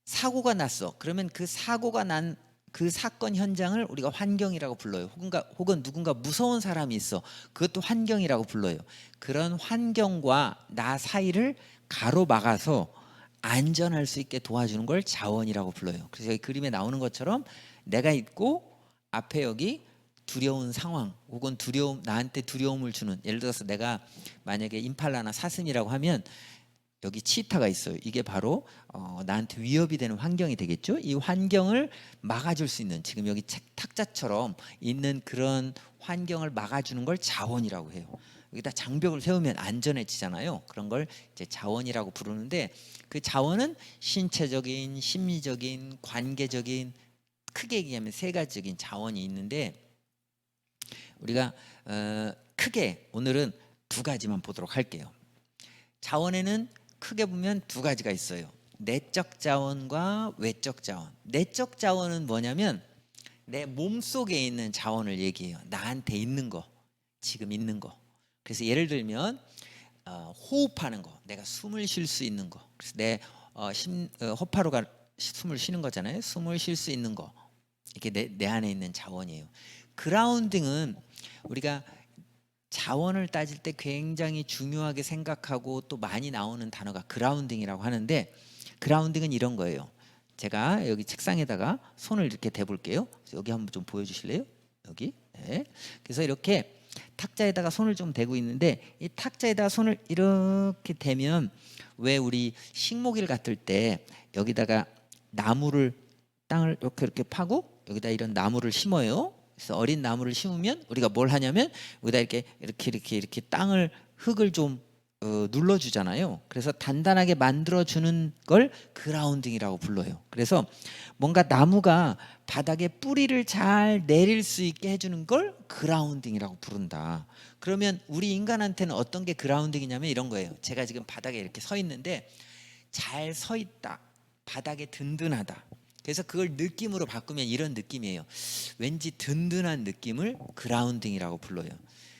사고가 났어. 그러면 그 사고가 난 그 사건 현장을 우리가 환경이라고 불러요. 혹은 누군가 무서운 사람이 있어. 그것도 환경이라고 불러요. 그런 환경과 나 사이를 가로막아서 안전할 수 있게 도와주는 걸 자원이라고 불러요. 그래서 여기 그림에 나오는 것처럼 내가 있고 앞에 여기 두려운 상황 혹은 나한테 두려움을 주는, 예를 들어서 내가 만약에 임팔라나 사슴이라고 하면 여기 치타가 있어요. 이게 바로 나한테 위협이 되는 환경이 되겠죠. 이 환경을 막아줄 수 있는, 지금 여기 탁자처럼 있는 그런 환경을 막아주는 걸 자원이라고 해요. 여기다 장벽을 세우면 안전해지잖아요. 그런 걸 이제 자원이라고 부르는데 그 자원은 신체적인, 심리적인, 관계적인, 크게 얘기하면 세 가지적인 자원이 있는데 우리가 크게 오늘은 두 가지만 보도록 할게요. 자원에는 크게 보면 두 가지가 있어요. 내적 자원과 외적 자원. 내적 자원은 뭐냐면 내 몸속에 있는 자원을 얘기해요. 나한테 있는 거, 지금 있는 거. 그래서 예를 들면 호흡하는 거, 내가 숨을 쉴 수 있는 거. 그래서 내 호파루가 숨을 쉬는 거잖아요. 숨을 쉴 수 있는 거. 이게 내 안에 있는 자원이에요. 그라운딩은 우리가 자원을 따질 때 굉장히 중요하게 생각하고 또 많이 나오는 단어가 그라운딩이라고 하는데 그라운딩은 이런 거예요. 제가 여기 책상에다가 손을 이렇게 대볼게요. 여기 한번 좀 보여주실래요? 여기. 네. 그래서 이렇게 탁자에다가 손을 좀 대고 있는데 이 탁자에다가 손을 이렇게 대면 왜 우리 식목일 같을 때 여기다가 나무를 땅을 이렇게 파고 여기다 이런 나무를 심어요. 그래서 어린 나무를 심으면 우리가 뭘 하냐면 여기다 이렇게 땅을 흙을 좀 눌러주잖아요. 그래서 단단하게 만들어주는 걸 그라운딩이라고 불러요. 그래서 뭔가 나무가 바닥에 뿌리를 잘 내릴 수 있게 해주는 걸 그라운딩이라고 부른다. 그러면 우리 인간한테는 어떤 게 그라운딩이냐면 이런 거예요. 제가 지금 바닥에 이렇게 서 있는데 잘 서 있다. 바닥에 든든하다. 그래서 그걸 느낌으로 바꾸면 이런 느낌이에요. 왠지 든든한 느낌을 그라운딩이라고 불러요.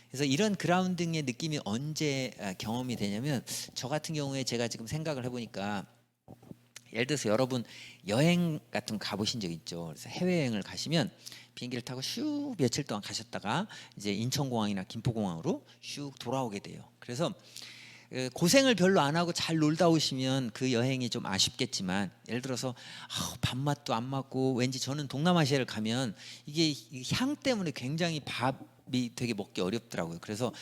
그래서 이런 그라운딩의 느낌이 언제 경험이 되냐면 저 같은 경우에 제가 지금 생각을 해보니까 예를 들어서 여러분 여행 같은 거 가보신 적 있죠. 그래서 해외여행을 가시면 비행기를 타고 슉 며칠 동안 가셨다가 이제 인천공항이나 김포공항으로 슉 돌아오게 돼요. 그래서 고생을 별로 안 하고 잘 놀다 오시면 그 여행이 좀 아쉽겠지만 예를 들어서 밥맛도 안 맞고 왠지 저는 동남아시아를 가면 이게 향 때문에 굉장히 밥이 되게 먹기 어렵더라고요. 그래서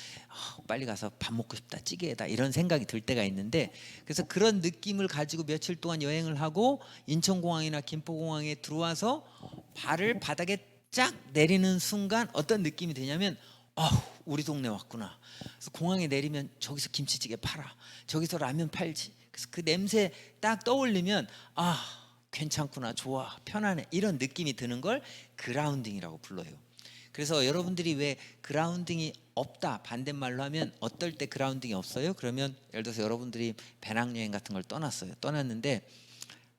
빨리 가서 밥 먹고 싶다, 찌개다 이런 생각이 들 때가 있는데 그래서 그런 느낌을 가지고 며칠 동안 여행을 하고 인천공항이나 김포공항에 들어와서 발을 바닥에 쫙 내리는 순간 어떤 느낌이 되냐면 우리 동네 왔구나. 그래서 공항에 내리면 저기서 김치찌개 팔아. 저기서 라면 팔지. 그래서 그 냄새 딱 떠올리면 괜찮구나. 좋아. 편안해. 이런 느낌이 드는 걸 그라운딩이라고 불러요. 그래서 여러분들이 왜 그라운딩이 없다 반대말로 하면 어떨 때 그라운딩이 없어요? 그러면 예를 들어서 여러분들이 배낭여행 같은 걸 떠났어요. 떠났는데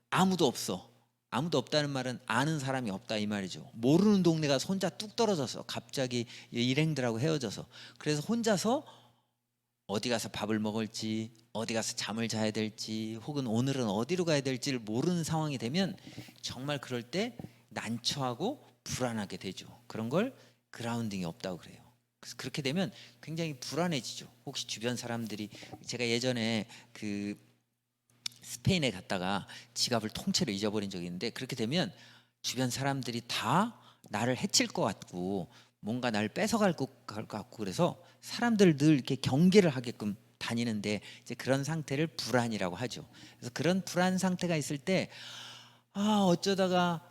아무도 없어. 아무도 없다는 말은 아는 사람이 없다 이 말이죠. 모르는 동네 가서 혼자 뚝 떨어져서 갑자기 일행들하고 헤어져서 그래서 혼자서 어디 가서 밥을 먹을지 어디 가서 잠을 자야 될지 혹은 오늘은 어디로 가야 될지를 모르는 상황이 되면 정말 그럴 때 난처하고 불안하게 되죠. 그런 걸 그라운딩이 없다고 그래요. 그래서 그렇게 되면 굉장히 불안해지죠. 혹시 주변 사람들이, 제가 예전에 그 스페인에 갔다가 지갑을 통째로 잊어버린 적이 있는데, 그렇게 되면 주변 사람들이 다 나를 해칠 것 같고 뭔가 나를 뺏어갈 것 같고, 그래서 사람들 늘 이렇게 경계를 하게끔 다니는데, 이제 그런 상태를 불안이라고 하죠. 그래서 그런 불안 상태가 있을 때 어쩌다가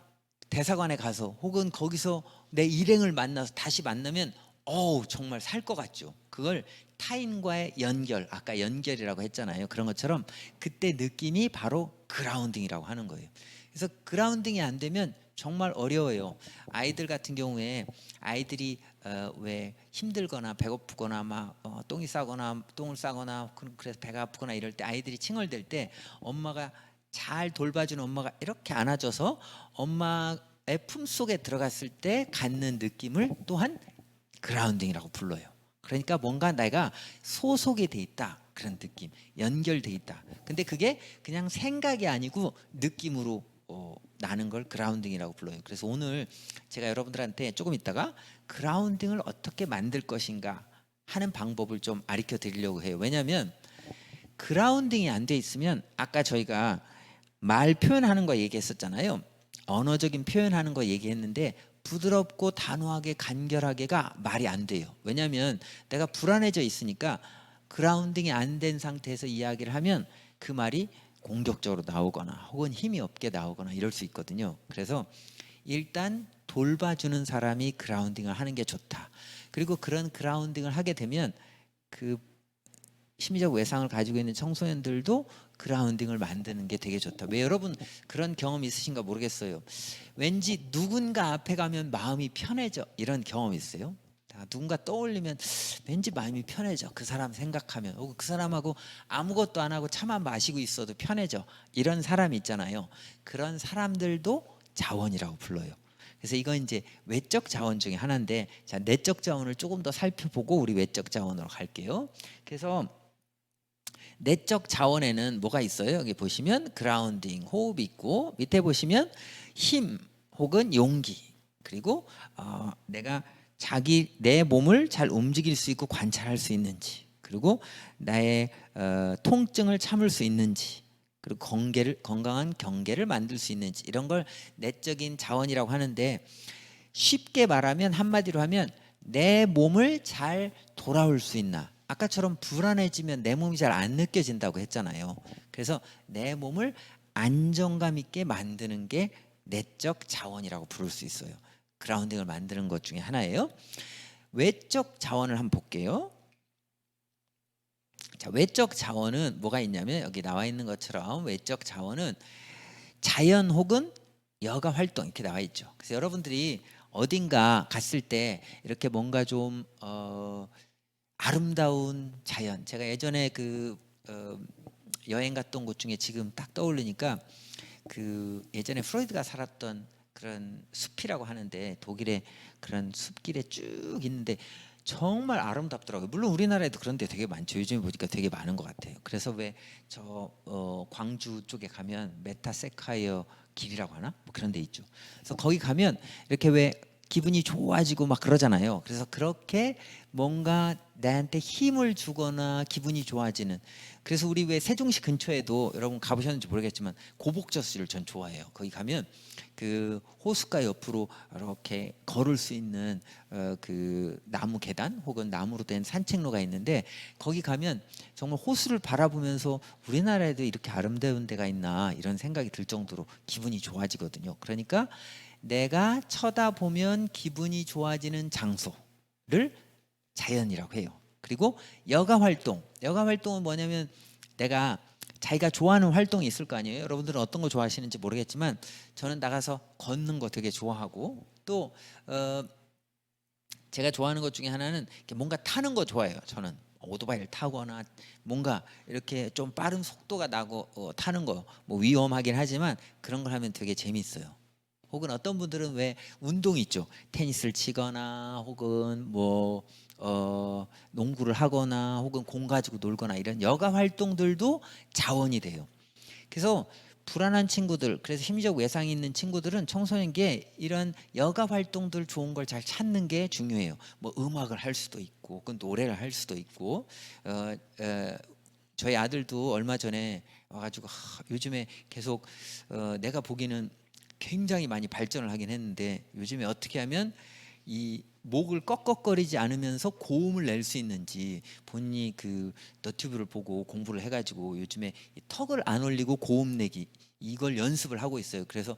대사관에 가서 혹은 거기서 내 일행을 만나서 다시 만나면 정말 살 것 같죠. 그걸 타인과의 연결, 아까 연결이라고 했잖아요. 그런 것처럼 그때 느낌이 바로 그라운딩이라고 하는 거예요. 그래서 그라운딩이 안 되면 정말 어려워요. 아이들 같은 경우에 아이들이 왜 힘들거나 배고프거나 막 똥이 싸거나 똥을 싸거나 그래서 배가 아프거나 이럴 때, 아이들이 칭얼댈 때 엄마가 잘 돌봐주는 엄마가 이렇게 안아줘서 엄마의 품속에 들어갔을 때 갖는 느낌을 또한 그라운딩이라고 불러요. 그러니까 뭔가 내가 소속이 돼 있다, 그런 느낌, 연결돼 있다. 근데 그게 그냥 생각이 아니고 느낌으로 나는 걸 그라운딩이라고 불러요. 그래서 오늘 제가 여러분들한테 조금 있다가 그라운딩을 어떻게 만들 것인가 하는 방법을 좀 알려 드리려고 해요. 왜냐하면 그라운딩이 안 돼 있으면, 아까 저희가 말 표현하는 거 얘기했었잖아요. 언어적인 표현하는 거 얘기했는데, 부드럽고 단호하게 간결하게가 말이 안 돼요. 왜냐하면 내가 불안해져 있으니까 그라운딩이 안 된 상태에서 이야기를 하면 그 말이 공격적으로 나오거나 혹은 힘이 없게 나오거나 이럴 수 있거든요. 그래서 일단 돌봐주는 사람이 그라운딩을 하는 게 좋다. 그리고 그런 그라운딩을 하게 되면 그 심리적 외상을 가지고 있는 청소년들도 그라운딩을 만드는 게 되게 좋다. 왜 여러분 그런 경험 있으신가 모르겠어요. 왠지 누군가 앞에 가면 마음이 편해져, 이런 경험 있어요? 누군가 떠올리면 왠지 마음이 편해져. 그 사람 생각하면, 혹은 그 사람하고 아무것도 안 하고 차만 마시고 있어도 편해져. 이런 사람이 있잖아요. 그런 사람들도 자원이라고 불러요. 그래서 이건 이제 외적 자원 중에 하나인데, 자, 내적 자원을 조금 더 살펴보고 우리 외적 자원으로 갈게요. 그래서 내적 자원에는 뭐가 있어요? 여기 보시면 그라운딩, 호흡이 있고, 밑에 보시면 힘 혹은 용기, 그리고 내가 내 몸을 잘 움직일 수 있고 관찰할 수 있는지, 그리고 나의 통증을 참을 수 있는지, 그리고 건강한 경계를 만들 수 있는지, 이런 걸 내적인 자원이라고 하는데, 쉽게 말하면, 한마디로 하면 내 몸을 잘 돌아올 수 있나. 아까처럼 불안해지면 내 몸이 잘 안 느껴진다고 했잖아요. 그래서 내 몸을 안정감 있게 만드는 게 내적 자원이라고 부를 수 있어요. 그라운딩을 만드는 것 중에 하나예요. 외적 자원을 한번 볼게요. 자, 외적 자원은 뭐가 있냐면, 여기 나와 있는 것처럼 외적 자원은 자연 혹은 여가 활동, 이렇게 나와 있죠. 그래서 여러분들이 어딘가 갔을 때 이렇게 뭔가 좀 아름다운 자연, 제가 예전에 여행 갔던 곳 중에 지금 딱 떠오르니까, 그 예전에 프로이드가 살았던 그런 숲이라고 하는데, 독일의 그런 숲길에 쭉 있는데 정말 아름답더라고요. 물론 우리나라에도 그런 데 되게 많죠. 요즘에 보니까 되게 많은 것 같아요. 그래서 왜 저 광주 쪽에 가면 메타세카이어 길이라고 하나? 뭐 그런 데 있죠. 그래서 거기 가면 이렇게 왜 기분이 좋아지고 막 그러잖아요. 그래서 그렇게 뭔가 나한테 힘을 주거나 기분이 좋아지는, 그래서 우리 왜 세종시 근처에도 여러분 가보셨는지 모르겠지만 고복저수를 전 좋아해요. 거기 가면 그 호숫가 옆으로 이렇게 걸을 수 있는 그 나무 계단 혹은 나무로 된 산책로가 있는데, 거기 가면 정말 호수를 바라보면서 우리나라에도 이렇게 아름다운 데가 있나, 이런 생각이 들 정도로 기분이 좋아지거든요. 그러니까 내가 쳐다보면 기분이 좋아지는 장소를 자연이라고 해요. 그리고 여가 활동은 뭐냐면, 내가 자기가 좋아하는 활동이 있을 거 아니에요. 여러분들은 어떤 거 좋아하시는지 모르겠지만 저는 나가서 걷는 거 되게 좋아하고, 또 제가 좋아하는 것 중에 하나는 이렇게 뭔가 타는 거 좋아해요. 저는 오토바이를 타거나 뭔가 이렇게 좀 빠른 속도가 나고 타는 거, 뭐 위험하긴 하지만 그런 걸 하면 되게 재밌어요. 혹은 어떤 분들은 왜 운동 있죠. 테니스를 치거나 혹은 뭐 농구를 하거나 혹은 공 가지고 놀거나, 이런 여가 활동들도 자원이 돼요. 그래서 불안한 친구들, 그래서 심리적 외상이 있는 친구들은 청소년기에 이런 여가 활동들 좋은 걸 잘 찾는 게 중요해요. 뭐 음악을 할 수도 있고, 그 노래를 할 수도 있고. 어, 어, 저희 아들도 얼마 전에 와가지고 요즘에 계속 내가 보기에는 굉장히 많이 발전을 하긴 했는데 요즘에 어떻게 하면 이 목을 꺽꺽거리지 않으면서 고음을 낼 수 있는지 본인이 그 너튜브를 보고 공부를 해가지고 요즘에 이 턱을 안 올리고 고음 내기 이걸 연습을 하고 있어요. 그래서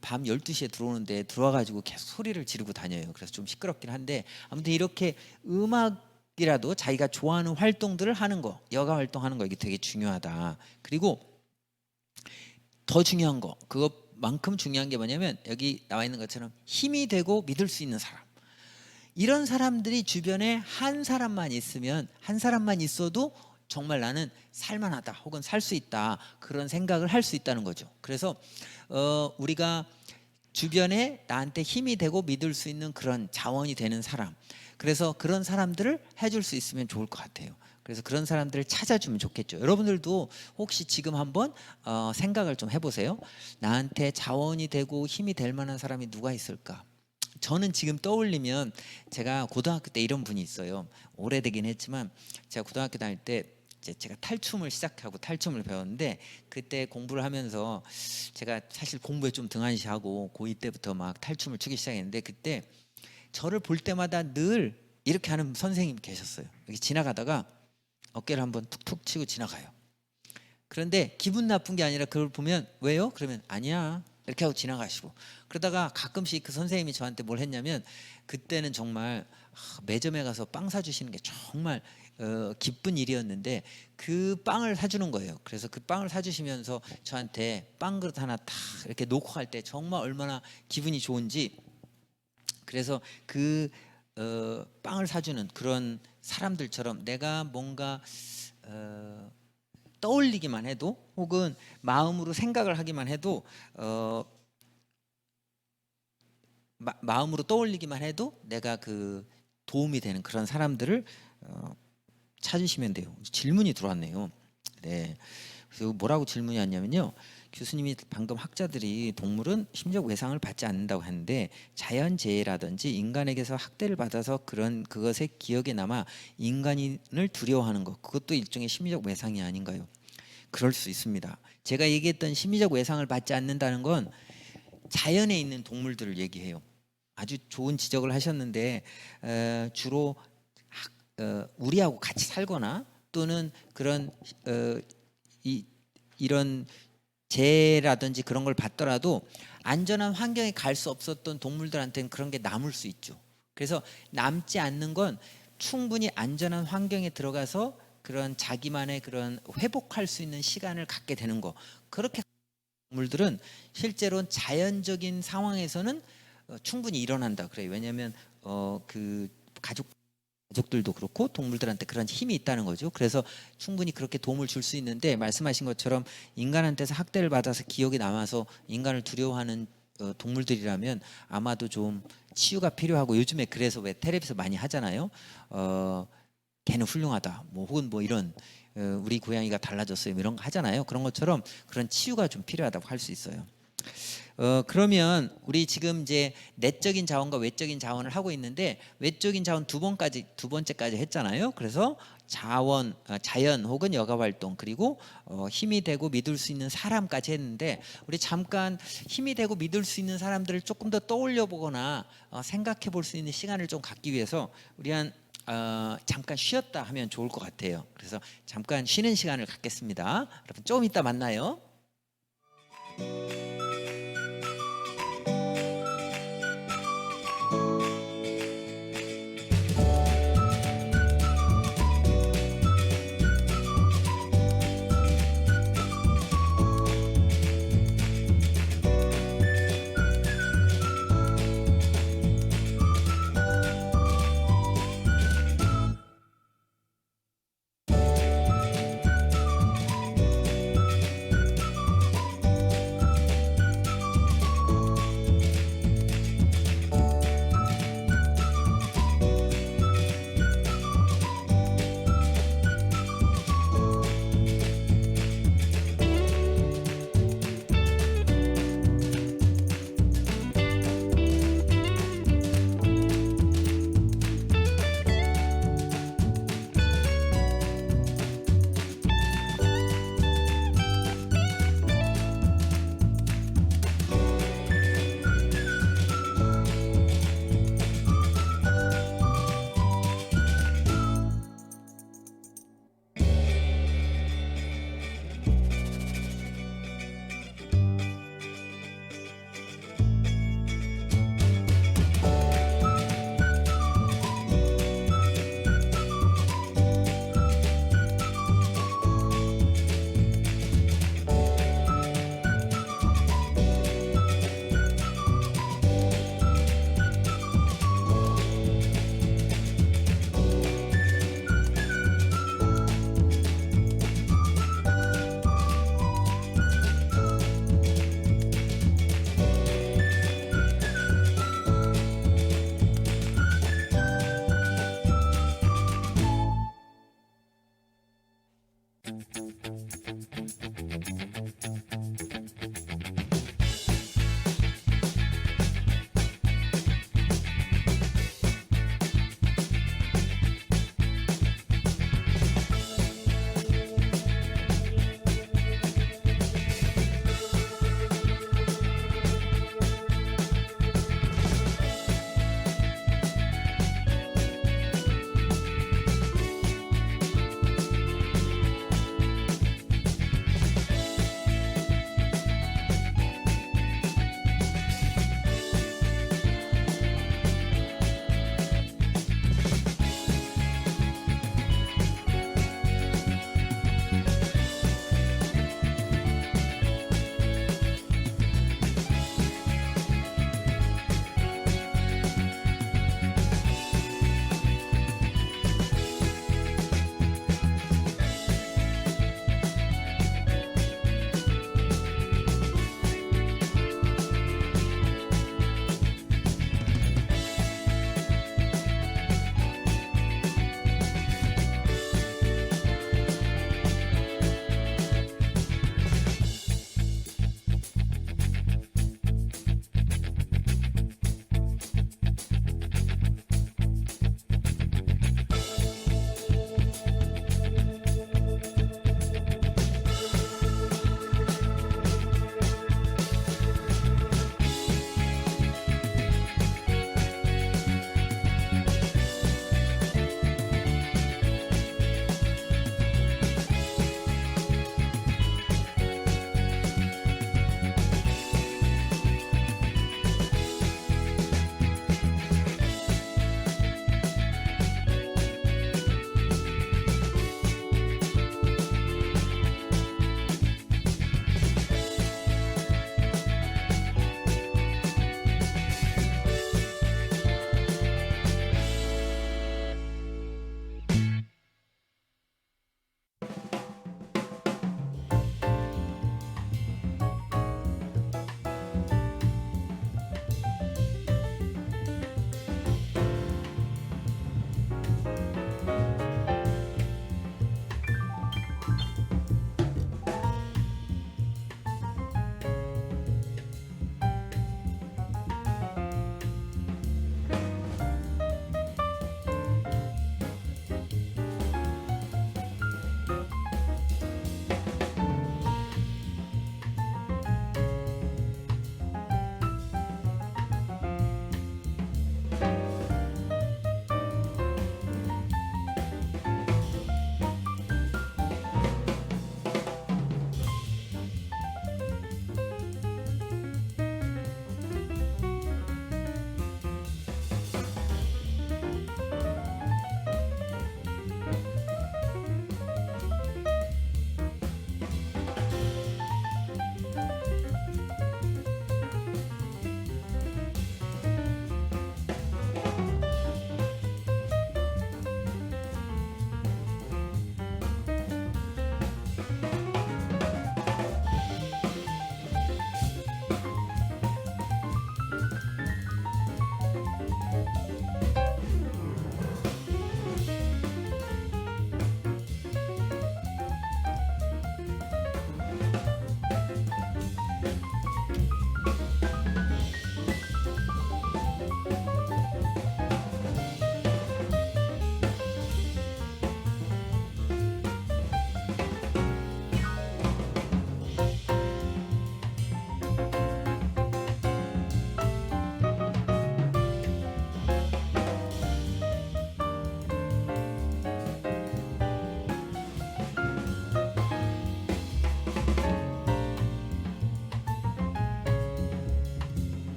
밤 12시에 들어오는데 들어와가지고 계속 소리를 지르고 다녀요. 그래서 좀 시끄럽긴 한데 아무튼 이렇게 음악이라도 자기가 좋아하는 활동들을 하는 거, 여가 활동하는 거 이게 되게 중요하다. 그리고 더 중요한 거, 그것만큼 중요한 게 뭐냐면 여기 나와 있는 것처럼 힘이 되고 믿을 수 있는 사람. 이런 사람들이 주변에 한 사람만 있으면, 한 사람만 있어도 정말 나는 살만하다 혹은 살 수 있다 그런 생각을 할 수 있다는 거죠. 그래서 우리가 주변에 나한테 힘이 되고 믿을 수 있는 그런 자원이 되는 사람, 그래서 그런 사람들을 해줄 수 있으면 좋을 것 같아요. 그래서 그런 사람들을 찾아주면 좋겠죠. 여러분들도 혹시 지금 한번 생각을 좀 해보세요. 나한테 자원이 되고 힘이 될 만한 사람이 누가 있을까? 저는 지금 떠올리면 제가 고등학교 때 이런 분이 있어요. 오래되긴 했지만 제가 고등학교 다닐 때 제가 탈춤을 시작하고 탈춤을 배웠는데 그때 공부를 하면서 제가 사실 공부에 좀 등한시하고 고2 때부터 막 탈춤을 추기 시작했는데 그때 저를 볼 때마다 늘 이렇게 하는 선생님이 계셨어요. 여기 지나가다가 어깨를 한번 툭툭 치고 지나가요. 그런데 기분 나쁜 게 아니라 그걸 보면 왜요? 그러면 아니야 이렇게 하고 지나가시고, 그러다가 가끔씩 그 선생님이 저한테 뭘 했냐면 그때는 정말 매점에 가서 빵 사주시는 게 정말 기쁜 일이었는데 그 빵을 사주는 거예요. 그래서 그 빵을 사주시면서 저한테 빵 그릇 하나 탁 이렇게 놓고 갈 때 정말 얼마나 기분이 좋은지. 그래서 그 빵을 사주는 그런 사람들처럼 내가 뭔가 떠올리기만 해도 혹은 마음으로 생각을 하기만 해도 마음으로 떠올리기만 해도 내가 그 도움이 되는 그런 사람들을 찾으시면 돼요. 질문이 들어왔네요. 네. 그래서 뭐라고 질문이 왔냐면요. 교수님이 방금 학자들이 동물은 심리적 외상을 받지 않는다고 하는데 자연재해라든지 인간에게서 학대를 받아서 그것의 기억에 남아 인간을 두려워하는 것, 그것도 일종의 심리적 외상이 아닌가요? 그럴 수 있습니다. 제가 얘기했던 심리적 외상을 받지 않는다는 건 자연에 있는 동물들을 얘기해요. 아주 좋은 지적을 하셨는데 주로 우리하고 같이 살거나 또는 그런 이런 재해라든지 그런 걸 받더라도 안전한 환경에 갈 수 없었던 동물들한테는 그런 게 남을 수 있죠. 그래서 남지 않는 건 충분히 안전한 환경에 들어가서 그런 자기만의 그런 회복할 수 있는 시간을 갖게 되는 거. 그렇게 동물들은 실제로 자연적인 상황에서는 충분히 일어난다 그래요. 왜냐하면 그 가족들도 그렇고 동물들한테 그런 힘이 있다는 거죠. 그래서 충분히 그렇게 도움을 줄 수 있는데 말씀하신 것처럼 인간한테서 학대를 받아서 기억이 남아서 인간을 두려워하는 동물들이라면 아마도 좀 치유가 필요하고, 요즘에 그래서 왜 텔레비에서 많이 하잖아요. 걔는 훌륭하다, 뭐 혹은 뭐 이런 우리 고양이가 달라졌어요, 이런 거 하잖아요. 그런 것처럼 그런 치유가 좀 필요하다고 할 수 있어요. 그러면 우리 지금 이제 내적인 자원과 외적인 자원을 하고 있는데 외적인 자원 두 번째까지 했잖아요. 그래서 자연 혹은 여가 활동, 그리고 힘이 되고 믿을 수 있는 사람까지 했는데 우리 잠깐 힘이 되고 믿을 수 있는 사람들을 조금 더 떠올려 보거나 생각해 볼 수 있는 시간을 좀 갖기 위해서 우리 잠깐 쉬었다 하면 좋을 것 같아요. 그래서 잠깐 쉬는 시간을 갖겠습니다. 여러분 조금 이따 만나요.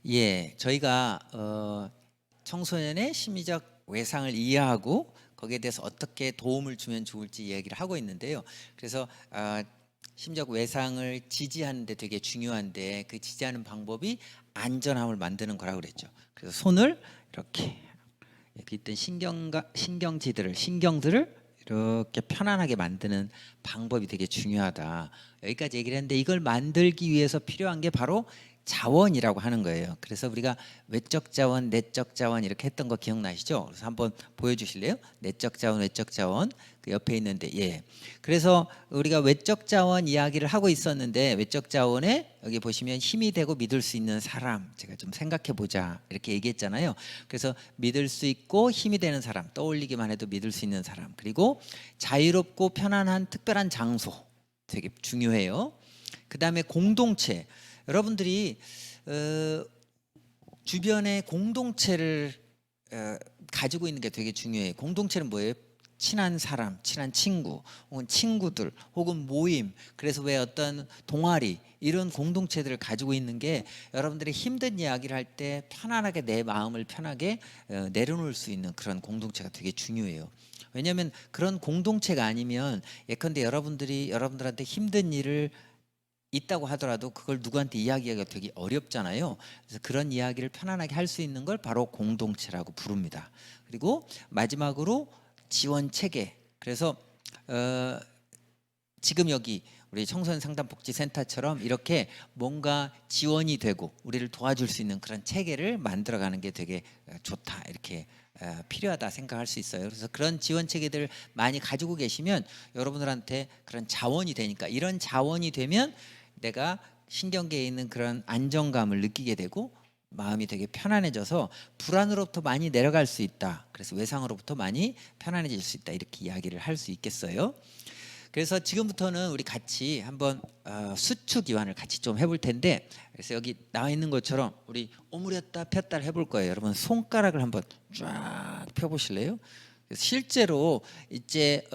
예, 저희가 청소년의 심리적 외상을 이해하고 거기에 대해서 어떻게 도움을 주면 좋을지 이야기를 하고 있는데요. 그래서 심리적 외상을 지지하는 데 되게 중요한데 그 지지하는 방법이 안전함을 만드는 거라고 그랬죠. 그래서 손을 이렇게 여기 있던 신경들을 이렇게 편안하게 만드는 방법이 되게 중요하다. 여기까지 얘기를 했는데 이걸 만들기 위해서 필요한 게 바로 자원이라고 하는 거예요. 그래서 우리가 외적 자원, 내적 자원 이렇게 했던 거 기억나시죠? 그래서 한번 보여주실래요? 내적 자원, 외적 자원 그 옆에 있는데 예. 그래서 우리가 외적 자원 이야기를 하고 있었는데 외적 자원에 여기 보시면 힘이 되고 믿을 수 있는 사람 제가 좀 생각해 보자 이렇게 얘기했잖아요. 그래서 믿을 수 있고 힘이 되는 사람 떠올리기만 해도 믿을 수 있는 사람 그리고 자유롭고 편안한 특별한 장소 되게 중요해요. 그 다음에 공동체 여러분들이 주변에 공동체를 가지고 있는 게 되게 중요해요. 공동체는 뭐예요? 친한 사람, 친한 친구, 혹은 친구들, 혹은 모임. 그래서 왜 어떤 동아리 이런 공동체들을 가지고 있는 게 여러분들이 힘든 이야기를 할 때 편안하게 내 마음을 편하게 내려놓을 수 있는 그런 공동체가 되게 중요해요. 왜냐하면 그런 공동체가 아니면 예컨대 여러분들한테 힘든 일을 있다고 하더라도 그걸 누구한테 이야기하기가 되게 어렵잖아요. 그래서 그런 이야기를 편안하게 할 수 있는 걸 바로 공동체라고 부릅니다. 그리고 마지막으로 지원 체계. 그래서 지금 여기 우리 청소년 상담복지센터처럼 이렇게 뭔가 지원이 되고 우리를 도와줄 수 있는 그런 체계를 만들어가는 게 되게 좋다 이렇게 필요하다 생각할 수 있어요. 그래서 그런 지원 체계들을 많이 가지고 계시면 여러분들한테 그런 자원이 되니까 이런 자원이 되면 내가 신경계에 있는 그런 안정감을 느끼게 되고 마음이 되게 편안해져서 불안으로부터 많이 내려갈 수 있다. 그래서 외상으로부터 많이 편안해질 수 있다. 이렇게 이야기를 할 수 있겠어요. 그래서 지금부터는 우리 같이 한번 수축 이완을 같이 좀 해볼 텐데 그래서 여기 나와 있는 것처럼 우리 오므렸다 폈다를 해볼 거예요. 여러분 손가락을 한번 쫙 펴보실래요? 실제로 이제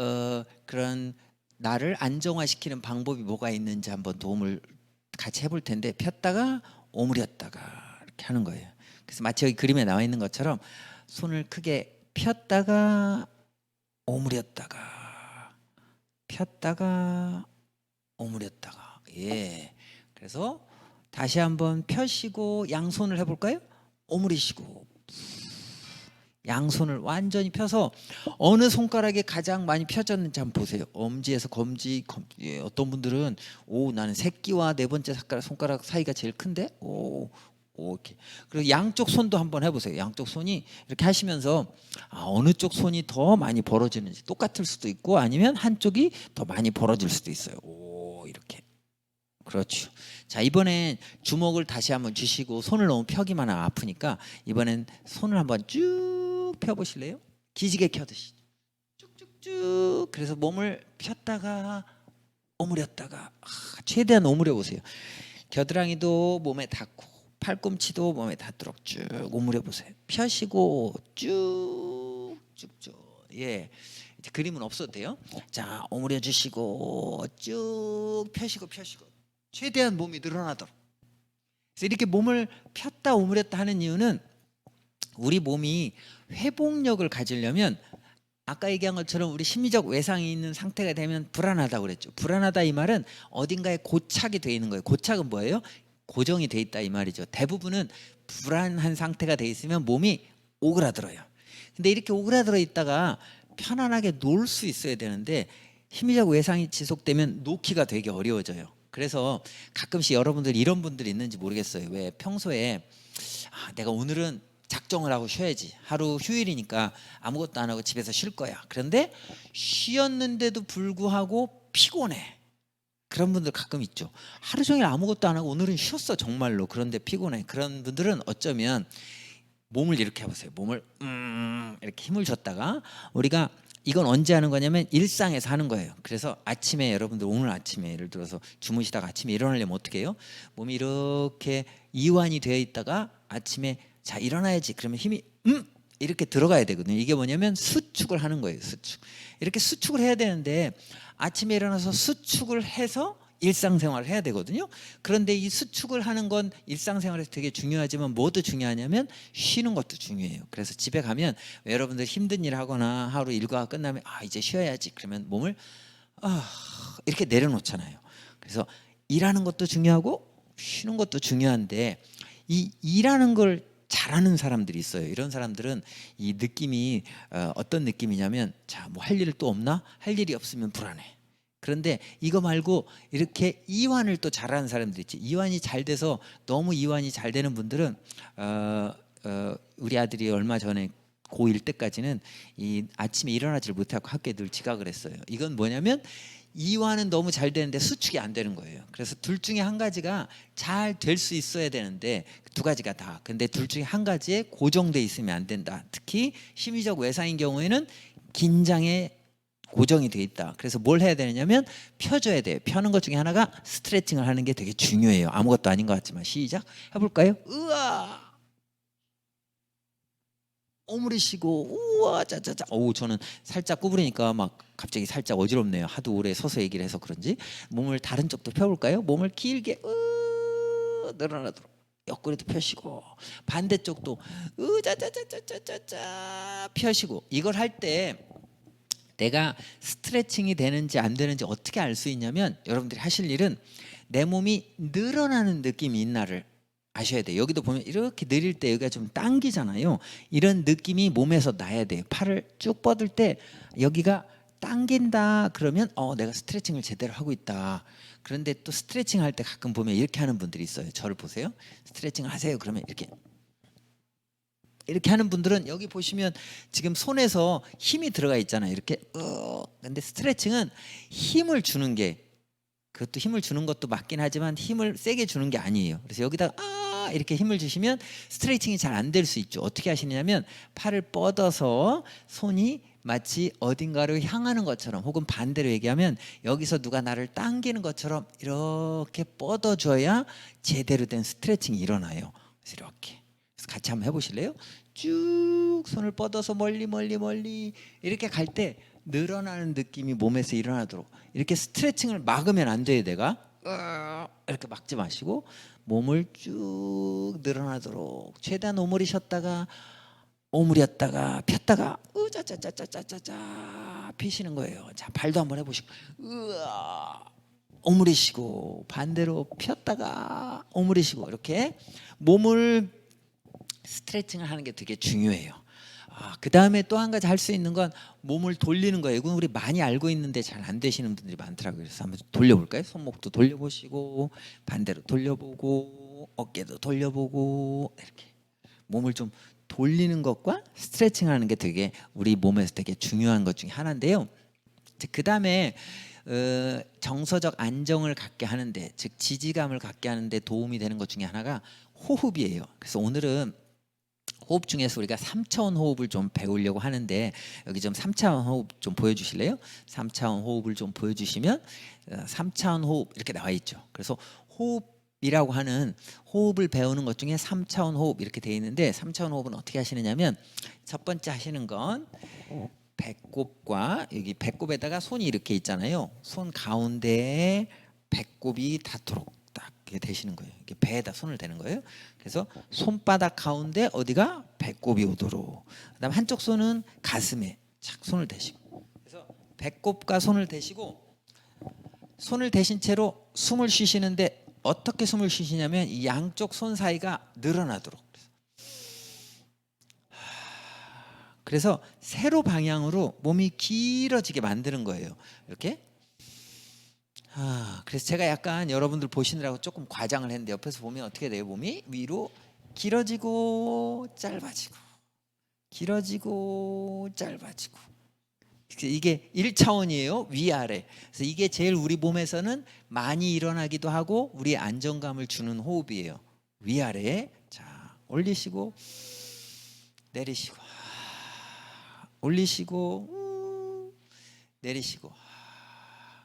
그런 나를 안정화시키는 방법이 뭐가 있는지 한번 도움을 같이 해볼 텐데 폈다가 오므렸다가 이렇게 하는 거예요. 그래서 마치 여기 그림에 나와 있는 것처럼 손을 크게 폈다가 오므렸다가 폈다가 오므렸다가 예. 그래서 다시 한번 펴시고 양손을 해볼까요? 오므리시고 양손을 완전히 펴서 어느 손가락이 가장 많이 펴졌는지 한번 보세요. 엄지에서 검지, 예, 어떤 분들은 나는 새끼와 네 번째 손가락 사이가 제일 큰데 이렇게. 그리고 양쪽 손도 한번 해보세요. 양쪽 손이 이렇게 하시면서 어느 쪽 손이 더 많이 벌어지는지 똑같을 수도 있고 아니면 한쪽이 더 많이 벌어질 수도 있어요. 이렇게. 그렇죠. 자 이번엔 주먹을 다시 한번 쥐시고 손을 너무 펴기만 하면 아프니까 이번엔 손을 한번 쭉 펴보실래요? 기지개 켜듯이 쭉쭉쭉. 그래서 몸을 폈다가 오므렸다가 최대한 오므려 보세요. 겨드랑이도 몸에 닿고 팔꿈치도 몸에 닿도록 쭉 오므려 보세요. 펴시고 쭉쭉쭉. 예. 이제 그림은 없어도 돼요. 자 오므려 주시고 쭉 펴시고 최대한 몸이 늘어나도록. 그래서 이렇게 몸을 폈다 오므렸다 하는 이유는 우리 몸이 회복력을 가지려면 아까 얘기한 것처럼 우리 심리적 외상이 있는 상태가 되면 불안하다고 그랬죠. 불안하다 이 말은 어딘가에 고착이 돼 있는 거예요. 고착은 뭐예요? 고정이 돼 있다 이 말이죠. 대부분은 불안한 상태가 돼 있으면 몸이 오그라들어요. 근데 이렇게 오그라들어 있다가 편안하게 놀 수 있어야 되는데 심리적 외상이 지속되면 놓기가 되게 어려워져요. 그래서 가끔씩 여러분들 이런 분들이 있는지 모르겠어요. 왜 평소에 내가 오늘은 작정을 하고 쉬어야지. 하루 휴일이니까 아무것도 안 하고 집에서 쉴 거야. 그런데 쉬었는데도 불구하고 피곤해. 그런 분들 가끔 있죠. 하루 종일 아무것도 안 하고 오늘은 쉬었어 정말로. 그런데 피곤해. 그런 분들은 어쩌면 몸을 이렇게 해보세요. 몸을 이렇게 힘을 줬다가 우리가 이건 언제 하는 거냐면 일상에서 하는 거예요. 그래서 아침에 여러분들 오늘 아침에 예를 들어서 주무시다가 아침에 일어나려면 어떻게 해요? 몸이 이렇게 이완이 되어 있다가 아침에 자 일어나야지. 그러면 힘이 이렇게 들어가야 되거든요. 이게 뭐냐면 수축을 하는 거예요. 수축. 이렇게 수축을 해야 되는데 아침에 일어나서 수축을 해서 일상생활을 해야 되거든요. 그런데 이 수축을 하는 건 일상생활에서 되게 중요하지만 뭐도 중요하냐면 쉬는 것도 중요해요. 그래서 집에 가면 여러분들 힘든 일 하거나 하루 일과가 끝나면 이제 쉬어야지 그러면 몸을 이렇게 내려놓잖아요. 그래서 일하는 것도 중요하고 쉬는 것도 중요한데 이 일하는 걸 잘하는 사람들이 있어요. 이런 사람들은 이 느낌이 어떤 느낌이냐면 뭐 할 일 또 없나? 할 일이 없으면 불안해. 그런데 이거 말고 이렇게 이완을 또 잘하는 사람들 있지. 이완이 잘 돼서 너무 이완이 잘 되는 분들은 우리 아들이 얼마 전에 고1 때까지는 이 아침에 일어나지를 못하고 학교에 늘 지각을 했어요. 이건 뭐냐면 이완은 너무 잘 되는데 수축이 안 되는 거예요. 그래서 둘 중에 한 가지가 잘 될 수 있어야 되는데 두 가지가 다. 근데 둘 중에 한 가지에 고정돼 있으면 안 된다. 특히 심리적 외상인 경우에는 긴장에 고정이 돼 있다. 그래서 뭘 해야 되느냐면 펴줘야 돼요. 펴는 것 중에 하나가 스트레칭을 하는 게 되게 중요해요. 아무것도 아닌 것 같지만 시작 해볼까요? 으아 오므리시고 우와 짜짜짜. 저는 살짝 구부리니까 막 갑자기 살짝 어지럽네요. 하도 오래 서서 얘기를 해서 그런지. 몸을 다른 쪽도 펴볼까요? 몸을 길게 늘어나도록 옆구리도 펴시고 반대쪽도 짜짜짜짜짜짜 펴시고. 이걸 할 때 내가 스트레칭이 되는지 안 되는지 어떻게 알 수 있냐면 여러분들이 하실 일은 내 몸이 늘어나는 느낌이 있나를 아셔야 돼요. 여기도 보면 이렇게 내릴 때 여기가 좀 당기잖아요. 이런 느낌이 몸에서 나야 돼요. 팔을 쭉 뻗을 때 여기가 당긴다 그러면 내가 스트레칭을 제대로 하고 있다. 그런데 또 스트레칭 할 때 가끔 보면 이렇게 하는 분들이 있어요. 저를 보세요. 스트레칭을 하세요. 그러면 이렇게 하는 분들은 여기 보시면 지금 손에서 힘이 들어가 있잖아요. 이렇게 근데 스트레칭은 힘을 주는 게 그것도 힘을 주는 것도 맞긴 하지만 힘을 세게 주는 게 아니에요. 그래서 여기다 이렇게 힘을 주시면 스트레칭이 잘 안 될 수 있죠. 어떻게 하시냐면 팔을 뻗어서 손이 마치 어딘가를 향하는 것처럼 혹은 반대로 얘기하면 여기서 누가 나를 당기는 것처럼 이렇게 뻗어줘야 제대로 된 스트레칭이 일어나요. 그래서 이렇게 같이 한번 해보실래요? 쭉 손을 뻗어서 멀리 이렇게 갈 때 늘어나는 느낌이 몸에서 일어나도록 이렇게 스트레칭을 막으면 안 돼요. 내가 이렇게 막지 마시고 몸을 쭉 늘어나도록 최대한 오므리셨다가 오므렸다가 폈다가 으짜짜짜짜짜짜 피시는 거예요. 자 발도 한번 해보시고 오므리시고 반대로 폈다가 오므리시고 이렇게 몸을 스트레칭을 하는 게 되게 중요해요. 그 다음에 또 한 가지 할 수 있는 건 몸을 돌리는 거예요. 이건 우리 많이 알고 있는데 잘 안 되시는 분들이 많더라고요. 그래서 한번 돌려볼까요? 손목도 돌려보시고 반대로 돌려보고 어깨도 돌려보고 이렇게 몸을 좀 돌리는 것과 스트레칭하는 게 되게 우리 몸에서 되게 중요한 것 중에 하나인데요. 그 다음에 정서적 안정을 갖게 하는데 즉 지지감을 갖게 하는데 도움이 되는 것 중에 하나가 호흡이에요. 그래서 오늘은 호흡 중에서 우리가 3차원 호흡을 좀 배우려고 하는데 여기 좀 3차원 호흡 좀 보여주실래요? 3차원 호흡을 좀 보여주시면 3차원 호흡 이렇게 나와 있죠. 그래서 호흡이라고 하는 호흡을 배우는 것 중에 3차원 호흡 이렇게 되어 있는데 3차원 호흡은 어떻게 하시느냐면 첫 번째 하시는 건 배꼽과 여기 배꼽에다가 손이 이렇게 있잖아요. 손 가운데에 배꼽이 닿도록 딱 이렇게 대시는 거예요. 이게 배에다 손을 대는 거예요. 그래서 손바닥 가운데 어디가 배꼽이 오도록. 그다음 한쪽 손은 가슴에 착 손을 대시고. 그래서 배꼽과 손을 대시고 손을 대신 채로 숨을 쉬시는데 어떻게 숨을 쉬시냐면 이 양쪽 손 사이가 늘어나도록. 그래서 세로 방향으로 몸이 길어지게 만드는 거예요. 이렇게. 그래서 제가 약간 여러분들 보시느라고 조금 과장을 했는데 옆에서 보면 어떻게 돼요? 몸이 위로 길어지고 짧아지고 길어지고 짧아지고. 이게 1차원이에요. 위아래. 그래서 이게 제일 우리 몸에서는 많이 일어나기도 하고 우리의 안정감을 주는 호흡이에요. 위아래. 자, 올리시고 내리시고 올리시고 내리시고.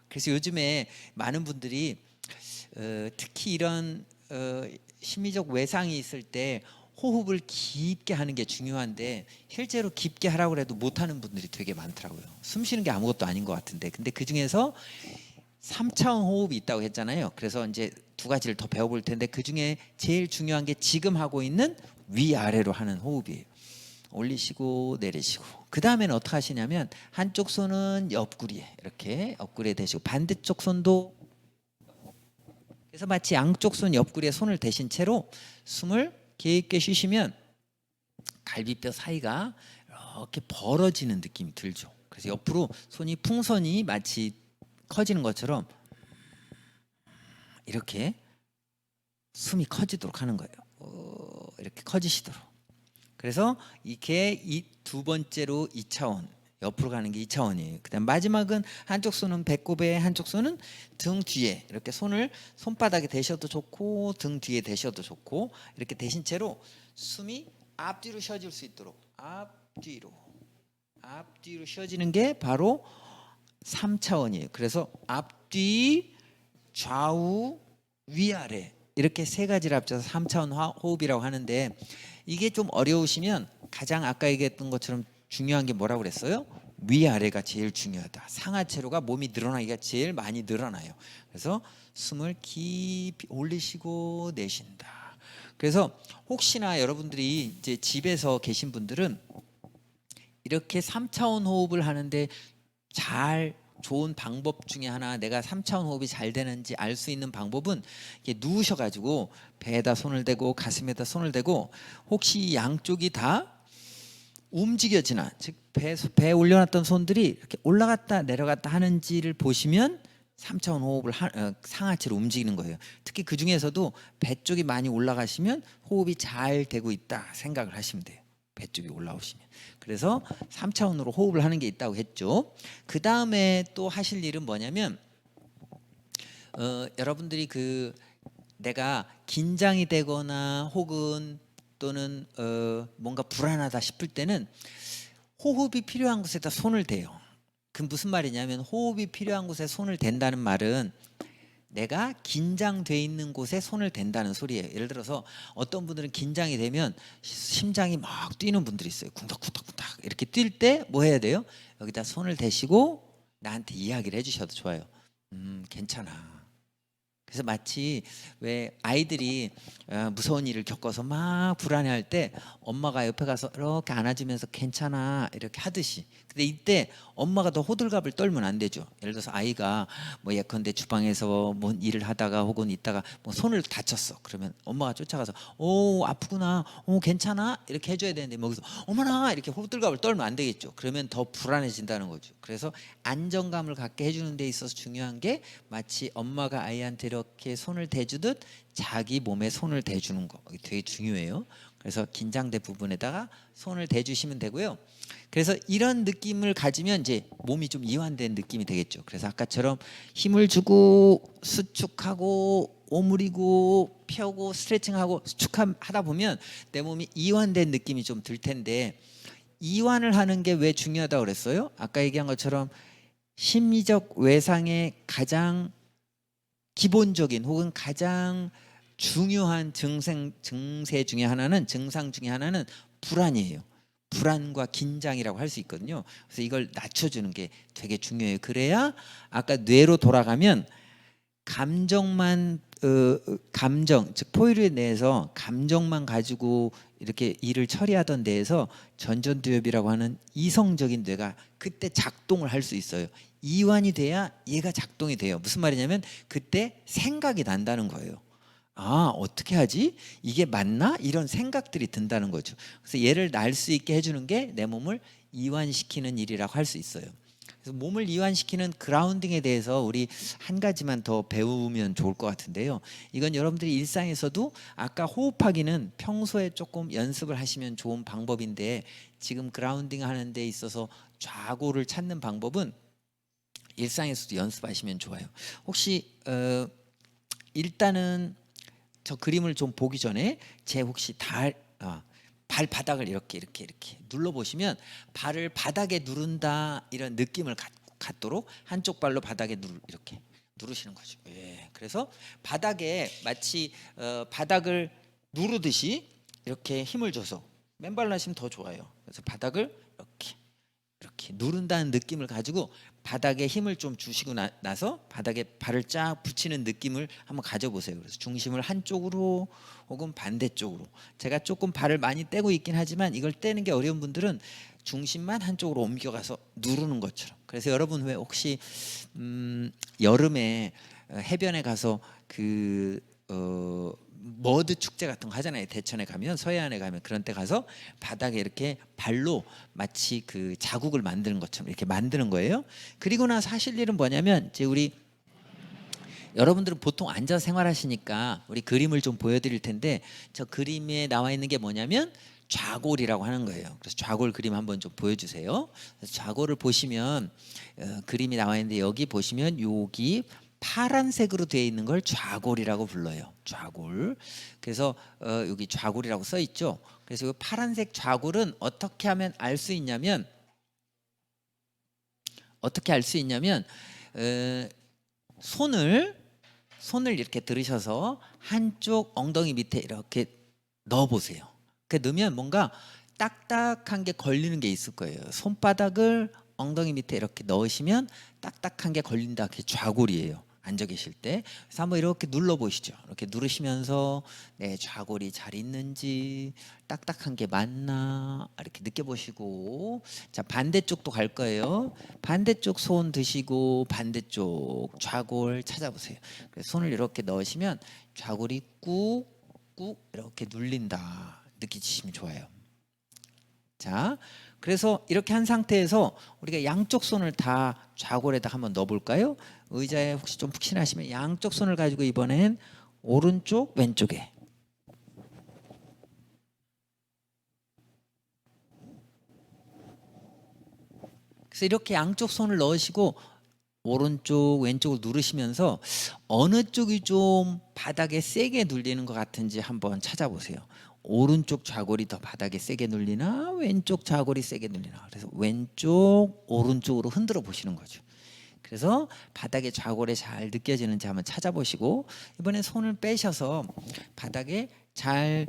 그래서 요즘에 많은 분들이 특히 이런 심리적 외상이 있을 때 호흡을 깊게 하는 게 중요한데 실제로 깊게 하라고 해도 못하는 분들이 되게 많더라고요. 숨 쉬는 게 아무것도 아닌 것 같은데 근데 그 중에서 3차원 호흡이 있다고 했잖아요. 그래서 이제 두 가지를 더 배워볼 텐데 그 중에 제일 중요한 게 지금 하고 있는 위아래로 하는 호흡이에요. 올리시고 내리시고. 그 다음에는 어떻게 하시냐면 한쪽 손은 옆구리에 이렇게 옆구리에 대시고 반대쪽 손도, 그래서 마치 양쪽 손 옆구리에 손을 대신 채로 숨을 깊게 쉬시면 갈비뼈 사이가 이렇게 벌어지는 느낌이 들죠. 그래서 옆으로 손이 풍선이 마치 커지는 것처럼 이렇게 숨이 커지도록 하는 거예요. 이렇게 커지시도록. 그래서 이게 이 두 번째로 2차원 옆으로 가는 게 2차원이에요. 그다음 마지막은 한쪽 손은 배꼽에, 한쪽 손은 등 뒤에 이렇게 손을 손바닥에 대셔도 좋고 등 뒤에 대셔도 좋고 이렇게 대신 채로 숨이 앞뒤로 쉬어질 수 있도록 앞뒤로 쉬어지는 게 바로 3차원이에요. 그래서 앞뒤 좌우 위아래 이렇게 세 가지를 합쳐서 3차원 호흡이라고 하는데, 이게 좀 어려우시면 가장 아까 얘기했던 것처럼 중요한 게 뭐라고 그랬어요? 위아래가 제일 중요하다. 상하체로가 몸이 늘어나기가 제일 많이 늘어나요. 그래서 숨을 깊이 올리시고 내쉰다. 그래서 혹시나 여러분들이 이제 집에서 계신 분들은 이렇게 3차원 호흡을 하는데 잘 좋은 방법 중에 하나, 내가 3차원 호흡이 잘 되는지 알 수 있는 방법은 이렇게 누우셔가지고 배에다 손을 대고 가슴에다 손을 대고 혹시 양쪽이 다 움직여지나, 즉 배에 올려놨던 손들이 이렇게 올라갔다 내려갔다 하는지를 보시면 3차원 호흡을 상하체로 움직이는 거예요. 특히 그 중에서도 배 쪽이 많이 올라가시면 호흡이 잘 되고 있다 생각을 하시면 돼요. 배 쪽이 올라오시면. 그래서 3차원으로 호흡을 하는 게 있다고 했죠. 그 다음에 또 하실 일은 뭐냐면 여러분들이 내가 긴장이 되거나 혹은 또는 뭔가 불안하다 싶을 때는 호흡이 필요한 곳에다 손을 대요. 그 무슨 말이냐면 호흡이 필요한 곳에 손을 댄다는 말은 내가 긴장돼 있는 곳에 손을 댄다는 소리예요. 예를 들어서 어떤 분들은 긴장이 되면 심장이 막 뛰는 분들이 있어요. 쿵닥쿵닥쿵닥 이렇게 뛸 때 뭐 해야 돼요? 여기다 손을 대시고 나한테 이야기를 해주셔도 좋아요. 괜찮아. 그래서 마치 왜 아이들이 무서운 일을 겪어서 막 불안해할 때 엄마가 옆에 가서 이렇게 안아주면서 괜찮아 이렇게 하듯이, 근데 이때 엄마가 더 호들갑을 떨면 안 되죠. 예를 들어서 아이가 뭐 예컨대 주방에서 뭔 일을 하다가 혹은 있다가 뭐 손을 다쳤어. 그러면 엄마가 쫓아가서 오 아프구나, 오 괜찮아 이렇게 해줘야 되는데 뭐 여기서 어머나 이렇게 호들갑을 떨면 안 되겠죠. 그러면 더 불안해진다는 거죠. 그래서 안정감을 갖게 해주는 데 있어서 중요한 게 마치 엄마가 아이한테 이렇게 손을 대주듯 자기 몸에 손을 대주는 거, 되게 중요해요. 그래서 긴장된 부분에다가 손을 대주시면 되고요. 그래서 이런 느낌을 가지면 이제 몸이 좀 이완된 느낌이 되겠죠. 그래서 아까처럼 힘을 주고 수축하고 오므리고 펴고 스트레칭하고 수축하다 보면 내 몸이 이완된 느낌이 좀 들 텐데, 이완을 하는 게 왜 중요하다고 그랬어요? 아까 얘기한 것처럼 심리적 외상의 가장 기본적인 혹은 가장 중요한 증세 중에 하나는, 증상 중에 하나는 불안이에요. 불안과 긴장이라고 할 수 있거든요. 그래서 이걸 낮춰주는 게 되게 중요해요. 그래야 아까 뇌로 돌아가면 감정만 감정, 즉 포유류에 대해서 감정만 가지고 이렇게 일을 처리하던 데에서 전전두엽이라고 하는 이성적인 뇌가 그때 작동을 할 수 있어요. 이완이 돼야 얘가 작동이 돼요. 무슨 말이냐면 그때 생각이 난다는 거예요. 아, 어떻게 하지? 이게 맞나? 이런 생각들이 든다는 거죠. 그래서 얘를 날 수 있게 해주는 게 내 몸을 이완시키는 일이라고 할 수 있어요. 그래서 몸을 이완시키는 그라운딩에 대해서 우리 한 가지만 더 배우면 좋을 것 같은데요. 이건 여러분들이 일상에서도 아까 호흡하기는 평소에 조금 연습을 하시면 좋은 방법인데, 지금 그라운딩 하는 데 있어서 좌고를 찾는 방법은 일상에서도 연습하시면 좋아요. 혹시 일단은 저 그림을 좀 보기 전에 제 혹시 발바닥을 이렇게 눌러 보시면 발을 바닥에 누른다 이런 느낌을 갖도록 한쪽 발로 바닥에 이렇게 누르시는 거죠. 예. 그래서 바닥에 마치 바닥을 누르듯이 이렇게 힘을 줘서 맨발로 하시면 더 좋아요. 그래서 바닥을 이렇게 이렇게 누른다는 느낌을 가지고 바닥에 힘을 좀 주시고 나서 바닥에 발을 쫙 붙이는 느낌을 한번 가져보세요. 그래서 중심을 한쪽으로 혹은 반대쪽으로. 제가 조금 발을 많이 떼고 있긴 하지만 이걸 떼는 게 어려운 분들은 중심만 한쪽으로 옮겨가서 누르는 것처럼. 그래서 여러분 왜 혹시 여름에 해변에 가서 그 머드 축제 같은 거 하잖아요. 대천에 가면, 서해안에 가면 그런 때 가서 바닥에 이렇게 발로 마치 그 자국을 만드는 것처럼 이렇게 만드는 거예요. 그리고 나서 하실 일은 뭐냐면, 이제 우리 여러분들은 보통 앉아 생활하시니까 우리 그림을 좀 보여드릴 텐데, 저 그림에 나와 있는 게 뭐냐면 좌골이라고 하는 거예요. 그래서 좌골 그림 한번 좀 보여주세요. 그래서 좌골을 보시면 그림이 나와 있는데, 여기 보시면 여기 파란색으로 되어 있는 걸 좌골이라고 불러요. 좌골. 그래서 여기 좌골이라고 써 있죠. 그래서 이 파란색 좌골은 어떻게 하면 알 수 있냐면, 손을 이렇게 들으셔서 한쪽 엉덩이 밑에 이렇게 넣어 보세요. 그 넣으면 뭔가 딱딱한 게 걸리는 게 있을 거예요. 손바닥을 엉덩이 밑에 이렇게 넣으시면 딱딱한 게 걸린다. 그게 좌골이에요. 앉아 계실 때. 그래서 한번 이렇게 눌러 보시죠. 이렇게 누르시면서 내 좌골이 잘 있는지, 딱딱한 게 맞나 이렇게 느껴보시고, 자, 반대쪽도 갈 거예요. 반대쪽 손 드시고 반대쪽 좌골 찾아보세요. 그래서 손을 이렇게 넣으시면 좌골이 꾹꾹 이렇게 눌린다 느끼시면 좋아요. 자, 그래서 이렇게 한 상태에서 우리가 양쪽 손을 다 좌골에다 한번 넣어볼까요? 의자에 혹시 좀 푹신하시면 양쪽 손을 가지고 이번엔 오른쪽 왼쪽에, 그래서 이렇게 양쪽 손을 넣으시고 오른쪽 왼쪽을 누르시면서 어느 쪽이 좀 바닥에 세게 눌리는 것 같은지 한번 찾아보세요. 오른쪽 좌골이 더 바닥에 세게 눌리나 왼쪽 좌골이 세게 눌리나. 그래서 왼쪽 오른쪽으로 흔들어 보시는 거죠. 그래서 바닥에 좌골에 잘 느껴지는지 한번 찾아보시고, 이번에 손을 빼셔서 바닥에 잘,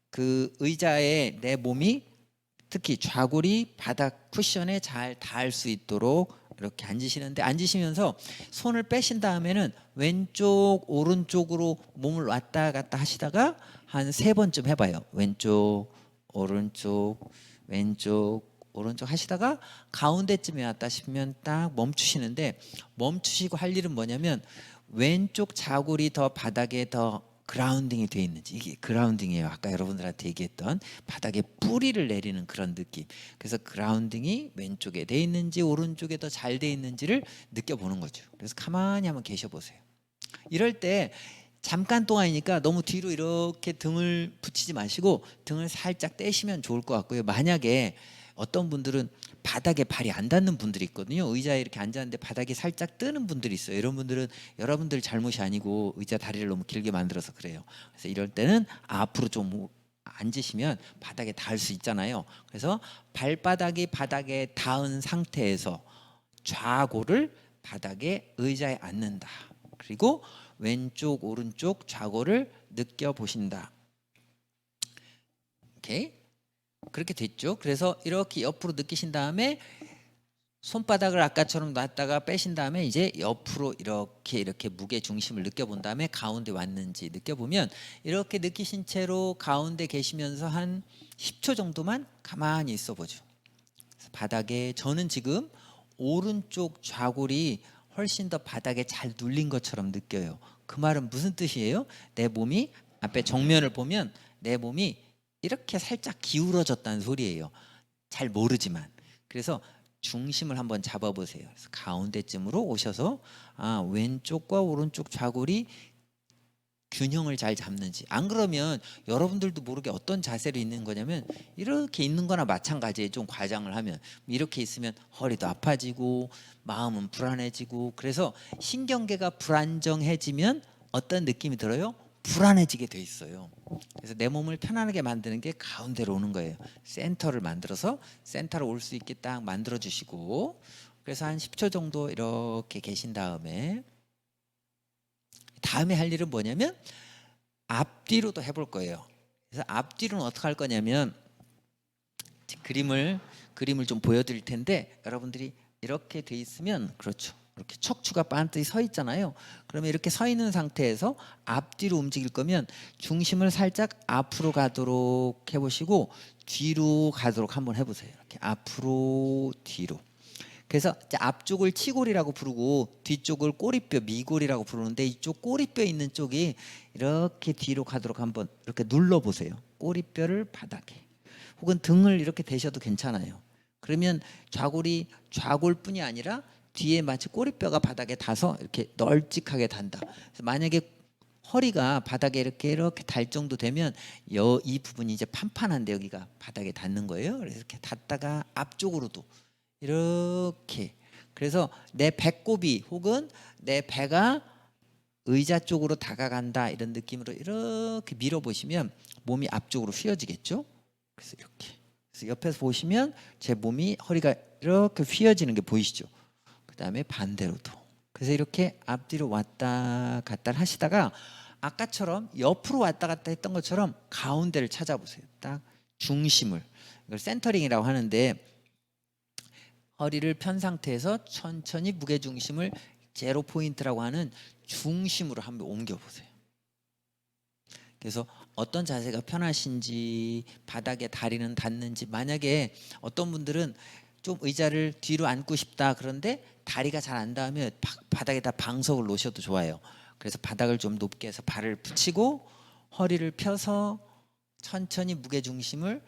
그 의자에 내 몸이, 특히 좌골이 바닥 쿠션에 잘 닿을 수 있도록 이렇게 앉으시는데, 앉으시면서 손을 빼신 다음에는 왼쪽 오른쪽으로 몸을 왔다 갔다 하시다가 한 3번쯤 해봐요. 왼쪽 오른쪽 왼쪽 오른쪽 하시다가 가운데쯤에 왔다 싶으면 딱 멈추시는데, 멈추시고 할 일은 뭐냐면 왼쪽 좌골이 더 바닥에 더 그라운딩이 돼 있는지, 이게 그라운딩이에요. 아까 여러분들한테 얘기했던 바닥에 뿌리를 내리는 그런 느낌. 그래서 그라운딩이 왼쪽에 돼 있는지 오른쪽에 더 잘 돼 있는지를 느껴보는 거죠. 그래서 가만히 한번 계셔 보세요. 이럴 때 잠깐 동안이니까 너무 뒤로 이렇게 등을 붙이지 마시고 등을 살짝 떼시면 좋을 것 같고요. 만약에 어떤 분들은 바닥에 발이 안 닿는 분들이 있거든요. 의자에 이렇게 앉았는데 바닥이 살짝 뜨는 분들이 있어요. 이런 분들은 여러분들 잘못이 아니고 의자 다리를 너무 길게 만들어서 그래요. 그래서 이럴 때는 앞으로 좀 앉으시면 바닥에 닿을 수 있잖아요. 그래서 발바닥이 바닥에 닿은 상태에서 좌골을 바닥에 의자에 앉는다. 그리고 왼쪽 오른쪽 좌골을 느껴보신다. 오케이? 그렇게 됐죠. 그래서 이렇게 옆으로 느끼신 다음에 손바닥을 아까처럼 놨다가 빼신 다음에 이제 옆으로 이렇게 무게 중심을 느껴본 다음에 가운데 왔는지 느껴보면, 이렇게 느끼신 채로 가운데 계시면서 한 10초 정도만 가만히 있어 보죠. 바닥에, 저는 지금 오른쪽 좌골이 훨씬 더 바닥에 잘 눌린 것처럼 느껴요. 그 말은 무슨 뜻이에요? 내 몸이, 앞에 정면을 보면 내 몸이 이렇게 살짝 기울어졌다는 소리예요. 잘 모르지만. 그래서 중심을 한번 잡아보세요. 그래서 가운데쯤으로 오셔서 왼쪽과 오른쪽 좌골이 균형을 잘 잡는지. 안 그러면 여러분들도 모르게 어떤 자세로 있는 거냐면, 이렇게 있는 거나 마찬가지에 좀 과장을 하면 이렇게 있으면 허리도 아파지고 마음은 불안해지고, 그래서 신경계가 불안정해지면 어떤 느낌이 들어요? 불안해지게 돼 있어요. 그래서 내 몸을 편안하게 만드는 게 가운데로 오는 거예요. 센터를 만들어서 센터로 올 수 있게 딱 만들어 주시고, 그래서 한 10초 정도 이렇게 계신 다음에 할 일은 뭐냐면 앞뒤로도 해볼 거예요. 그래서 앞뒤로는 어떻게 할 거냐면, 그림을 좀 보여드릴 텐데 여러분들이 이렇게 돼 있으면 그렇죠. 이렇게 척추가 반듯이 서 있잖아요. 그러면 이렇게 서 있는 상태에서 앞뒤로 움직일 거면 중심을 살짝 앞으로 가도록 해보시고 뒤로 가도록 한번 해보세요. 이렇게 앞으로 뒤로. 그래서 이제 앞쪽을 치골이라고 부르고 뒤쪽을 꼬리뼈 미골이라고 부르는데 이쪽 꼬리뼈 있는 쪽이 이렇게 뒤로 가도록 한번 이렇게 눌러보세요. 꼬리뼈를 바닥에 혹은 등을 이렇게 대셔도 괜찮아요. 그러면 좌골뿐이 아니라 뒤에 마치 꼬리뼈가 바닥에 닿아서 이렇게 널찍하게 닿는다. 그래서 만약에 허리가 바닥에 이렇게 닿을 정도 되면 이 부분이 이제 판판한데 여기가 바닥에 닿는 거예요. 그래서 이렇게 닿다가 앞쪽으로도 이렇게. 그래서 내 배꼽이 혹은 내 배가 의자 쪽으로 다가간다 이런 느낌으로 이렇게 밀어보시면 몸이 앞쪽으로 휘어지겠죠. 그래서 이렇게. 그래서 옆에서 보시면 제 몸이 허리가 이렇게 휘어지는 게 보이시죠. 그 다음에 반대로도. 그래서 이렇게 앞뒤로 왔다 갔다 하시다가 아까처럼 옆으로 왔다 갔다 했던 것처럼 가운데를 찾아보세요. 딱 중심을. 이걸 센터링이라고 하는데 허리를 편 상태에서 천천히 무게중심을 제로 포인트라고 하는 중심으로 한번 옮겨보세요. 그래서 어떤 자세가 편하신지 바닥에 다리는 닿는지 만약에 어떤 분들은 좀 의자를 뒤로 앉고 싶다 그런데 다리가 잘 안 닿으면 바닥에다 방석을 놓으셔도 좋아요. 그래서 바닥을 좀 높게 해서 발을 붙이고 허리를 펴서 천천히 무게중심을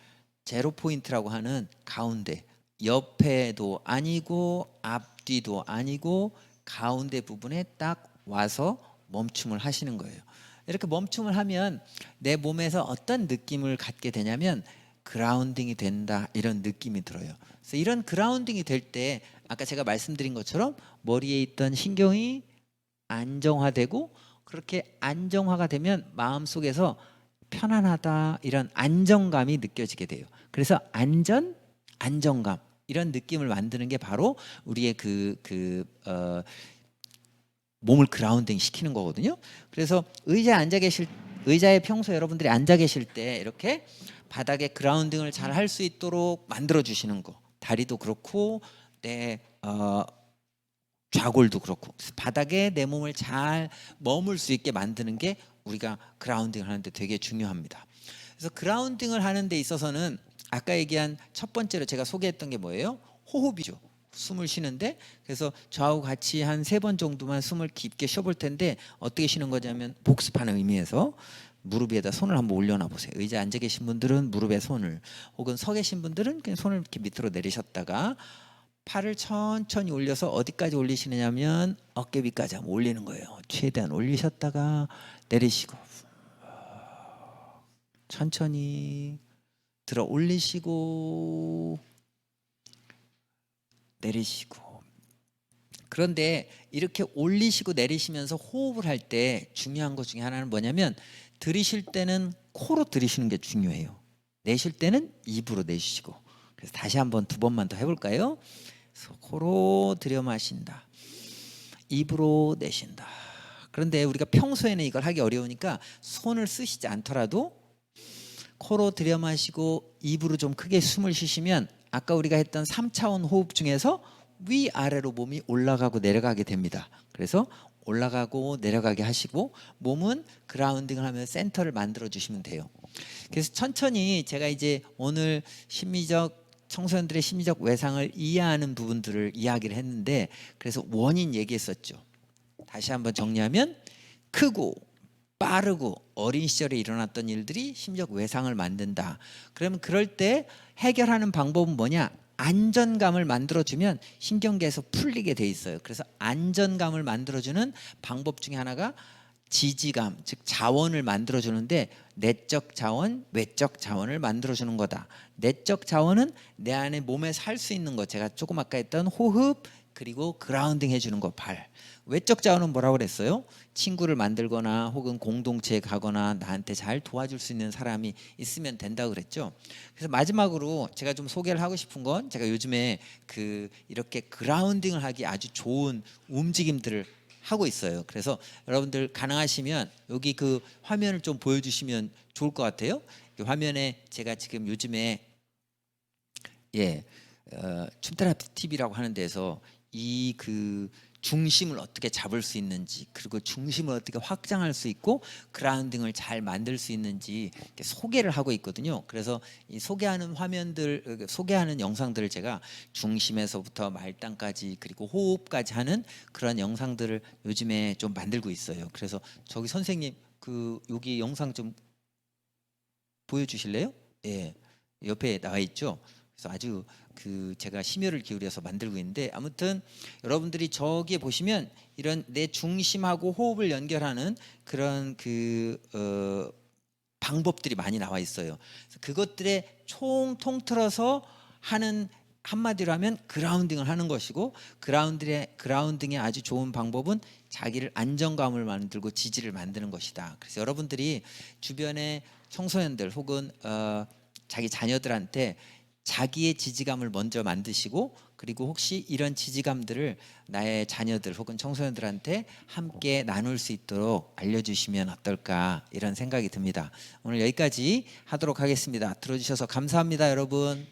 제로 포인트라고 하는 가운데 옆에도 아니고 앞뒤도 아니고 가운데 부분에 딱 와서 멈춤을 하시는 거예요. 이렇게 멈춤을 하면 내 몸에서 어떤 느낌을 갖게 되냐면 그라운딩이 된다 이런 느낌이 들어요. 그래서 이런 그라운딩이 될 때 아까 제가 말씀드린 것처럼 머리에 있던 신경이 안정화되고 그렇게 안정화가 되면 마음속에서 편안하다 이런 안정감이 느껴지게 돼요. 그래서 안정감 이런 느낌을 만드는 게 바로 우리의 몸을 그라운딩 시키는 거거든요. 그래서 의자에 평소 여러분들이 앉아 계실 때 이렇게 바닥에 그라운딩을 잘 할 수 있도록 만들어 주시는 거. 다리도 그렇고 내 좌골도 그렇고 바닥에 내 몸을 잘 머물 수 있게 만드는 게 우리가 그라운딩을 하는데 되게 중요합니다. 그래서 그라운딩을 하는 데 있어서는 아까 얘기한 첫 번째로 제가 소개했던 게 뭐예요? 호흡이죠. 숨을 쉬는데 그래서 저하고 같이 한 3번 정도만 숨을 깊게 쉬어볼 텐데 어떻게 쉬는 거냐면 복습하는 의미에서 무릎 위에다 손을 한번 올려놔 보세요. 의자에 앉아 계신 분들은 무릎에 손을 혹은 서 계신 분들은 그냥 손을 이렇게 밑으로 내리셨다가 팔을 천천히 올려서 어디까지 올리시느냐면 어깨 위까지 한번 올리는 거예요. 최대한 올리셨다가 내리시고 천천히 들어 올리시고 내리시고. 그런데 이렇게 올리시고 내리시면서 호흡을 할 때 중요한 것 중에 하나는 뭐냐면 들이쉴 때는 코로 들이쉬는 게 중요해요. 내쉴 때는 입으로 내쉬시고. 그래서 다시 한번 2번만 더 해볼까요? 코로 들여 마신다. 입으로 내쉰다. 그런데 우리가 평소에는 이걸 하기 어려우니까 손을 쓰시지 않더라도 코로 들여 마시고 입으로 좀 크게 숨을 쉬시면 아까 우리가 했던 3차원 호흡 중에서 위아래로 몸이 올라가고 내려가게 됩니다. 그래서 올라가고 내려가게 하시고 몸은 그라운딩을 하면 센터를 만들어 주시면 돼요. 그래서 천천히 제가 이제 오늘 청소년들의 심리적 외상을 이해하는 부분들을 이야기를 했는데 그래서 원인 얘기했었죠. 다시 한번 정리하면 크고 빠르고 어린 시절에 일어났던 일들이 심리적 외상을 만든다. 그러면 그럴 때 해결하는 방법은 뭐냐? 안전감을 만들어주면 신경계에서 풀리게 돼 있어요. 그래서 안전감을 만들어주는 방법 중에 하나가 지지감, 즉 자원을 만들어주는데 내적 자원, 외적 자원을 만들어주는 거다. 내적 자원은 내 안에 몸에 살 수 있는 것, 제가 조금 아까 했던 호흡 그리고 그라운딩 해주는 거 발. 외적 자원은 뭐라고 그랬어요? 친구를 만들거나 혹은 공동체에 가거나 나한테 잘 도와줄 수 있는 사람이 있으면 된다고 그랬죠. 그래서 마지막으로 제가 좀 소개를 하고 싶은 건 제가 요즘에 이렇게 그라운딩을 하기 아주 좋은 움직임들을 하고 있어요. 그래서 여러분들 가능하시면 여기 그 화면을 좀 보여주시면 좋을 것 같아요. 이 화면에 제가 지금 요즘에 예, 춤테라피 TV라고 하는 데서 이 그 중심을 어떻게 잡을 수 있는지, 그리고 중심을 어떻게 확장할 수 있고 그라운딩을 잘 만들 수 있는지 이렇게 소개를 하고 있거든요. 그래서 이 소개하는 화면들, 소개하는 영상들을 제가 중심에서부터 말단까지 그리고 호흡까지 하는 그런 영상들을 요즘에 좀 만들고 있어요. 그래서 저기 선생님 그 여기 영상 좀 보여주실래요? 예, 옆에 나와 있죠. 그래서 아주 그 제가 심혈을 기울여서 만들고 있는데, 아무튼 여러분들이 저기에 보시면 이런 내 중심하고 호흡을 연결하는 그런 방법들이 많이 나와 있어요. 그래서 그것들에 총 통틀어서 하는, 한마디로 하면 그라운딩을 하는 것이고, 그라운딩의 아주 좋은 방법은 자기를 안정감을 만들고 지지를 만드는 것이다. 그래서 여러분들이 주변에 청소년들 혹은 자기 자녀들한테 자기의 지지감을 먼저 만드시고, 그리고 혹시 이런 지지감들을 나의 자녀들 혹은 청소년들한테 함께 나눌 수 있도록 알려주시면 어떨까, 이런 생각이 듭니다. 오늘 여기까지 하도록 하겠습니다. 들어주셔서 감사합니다, 여러분.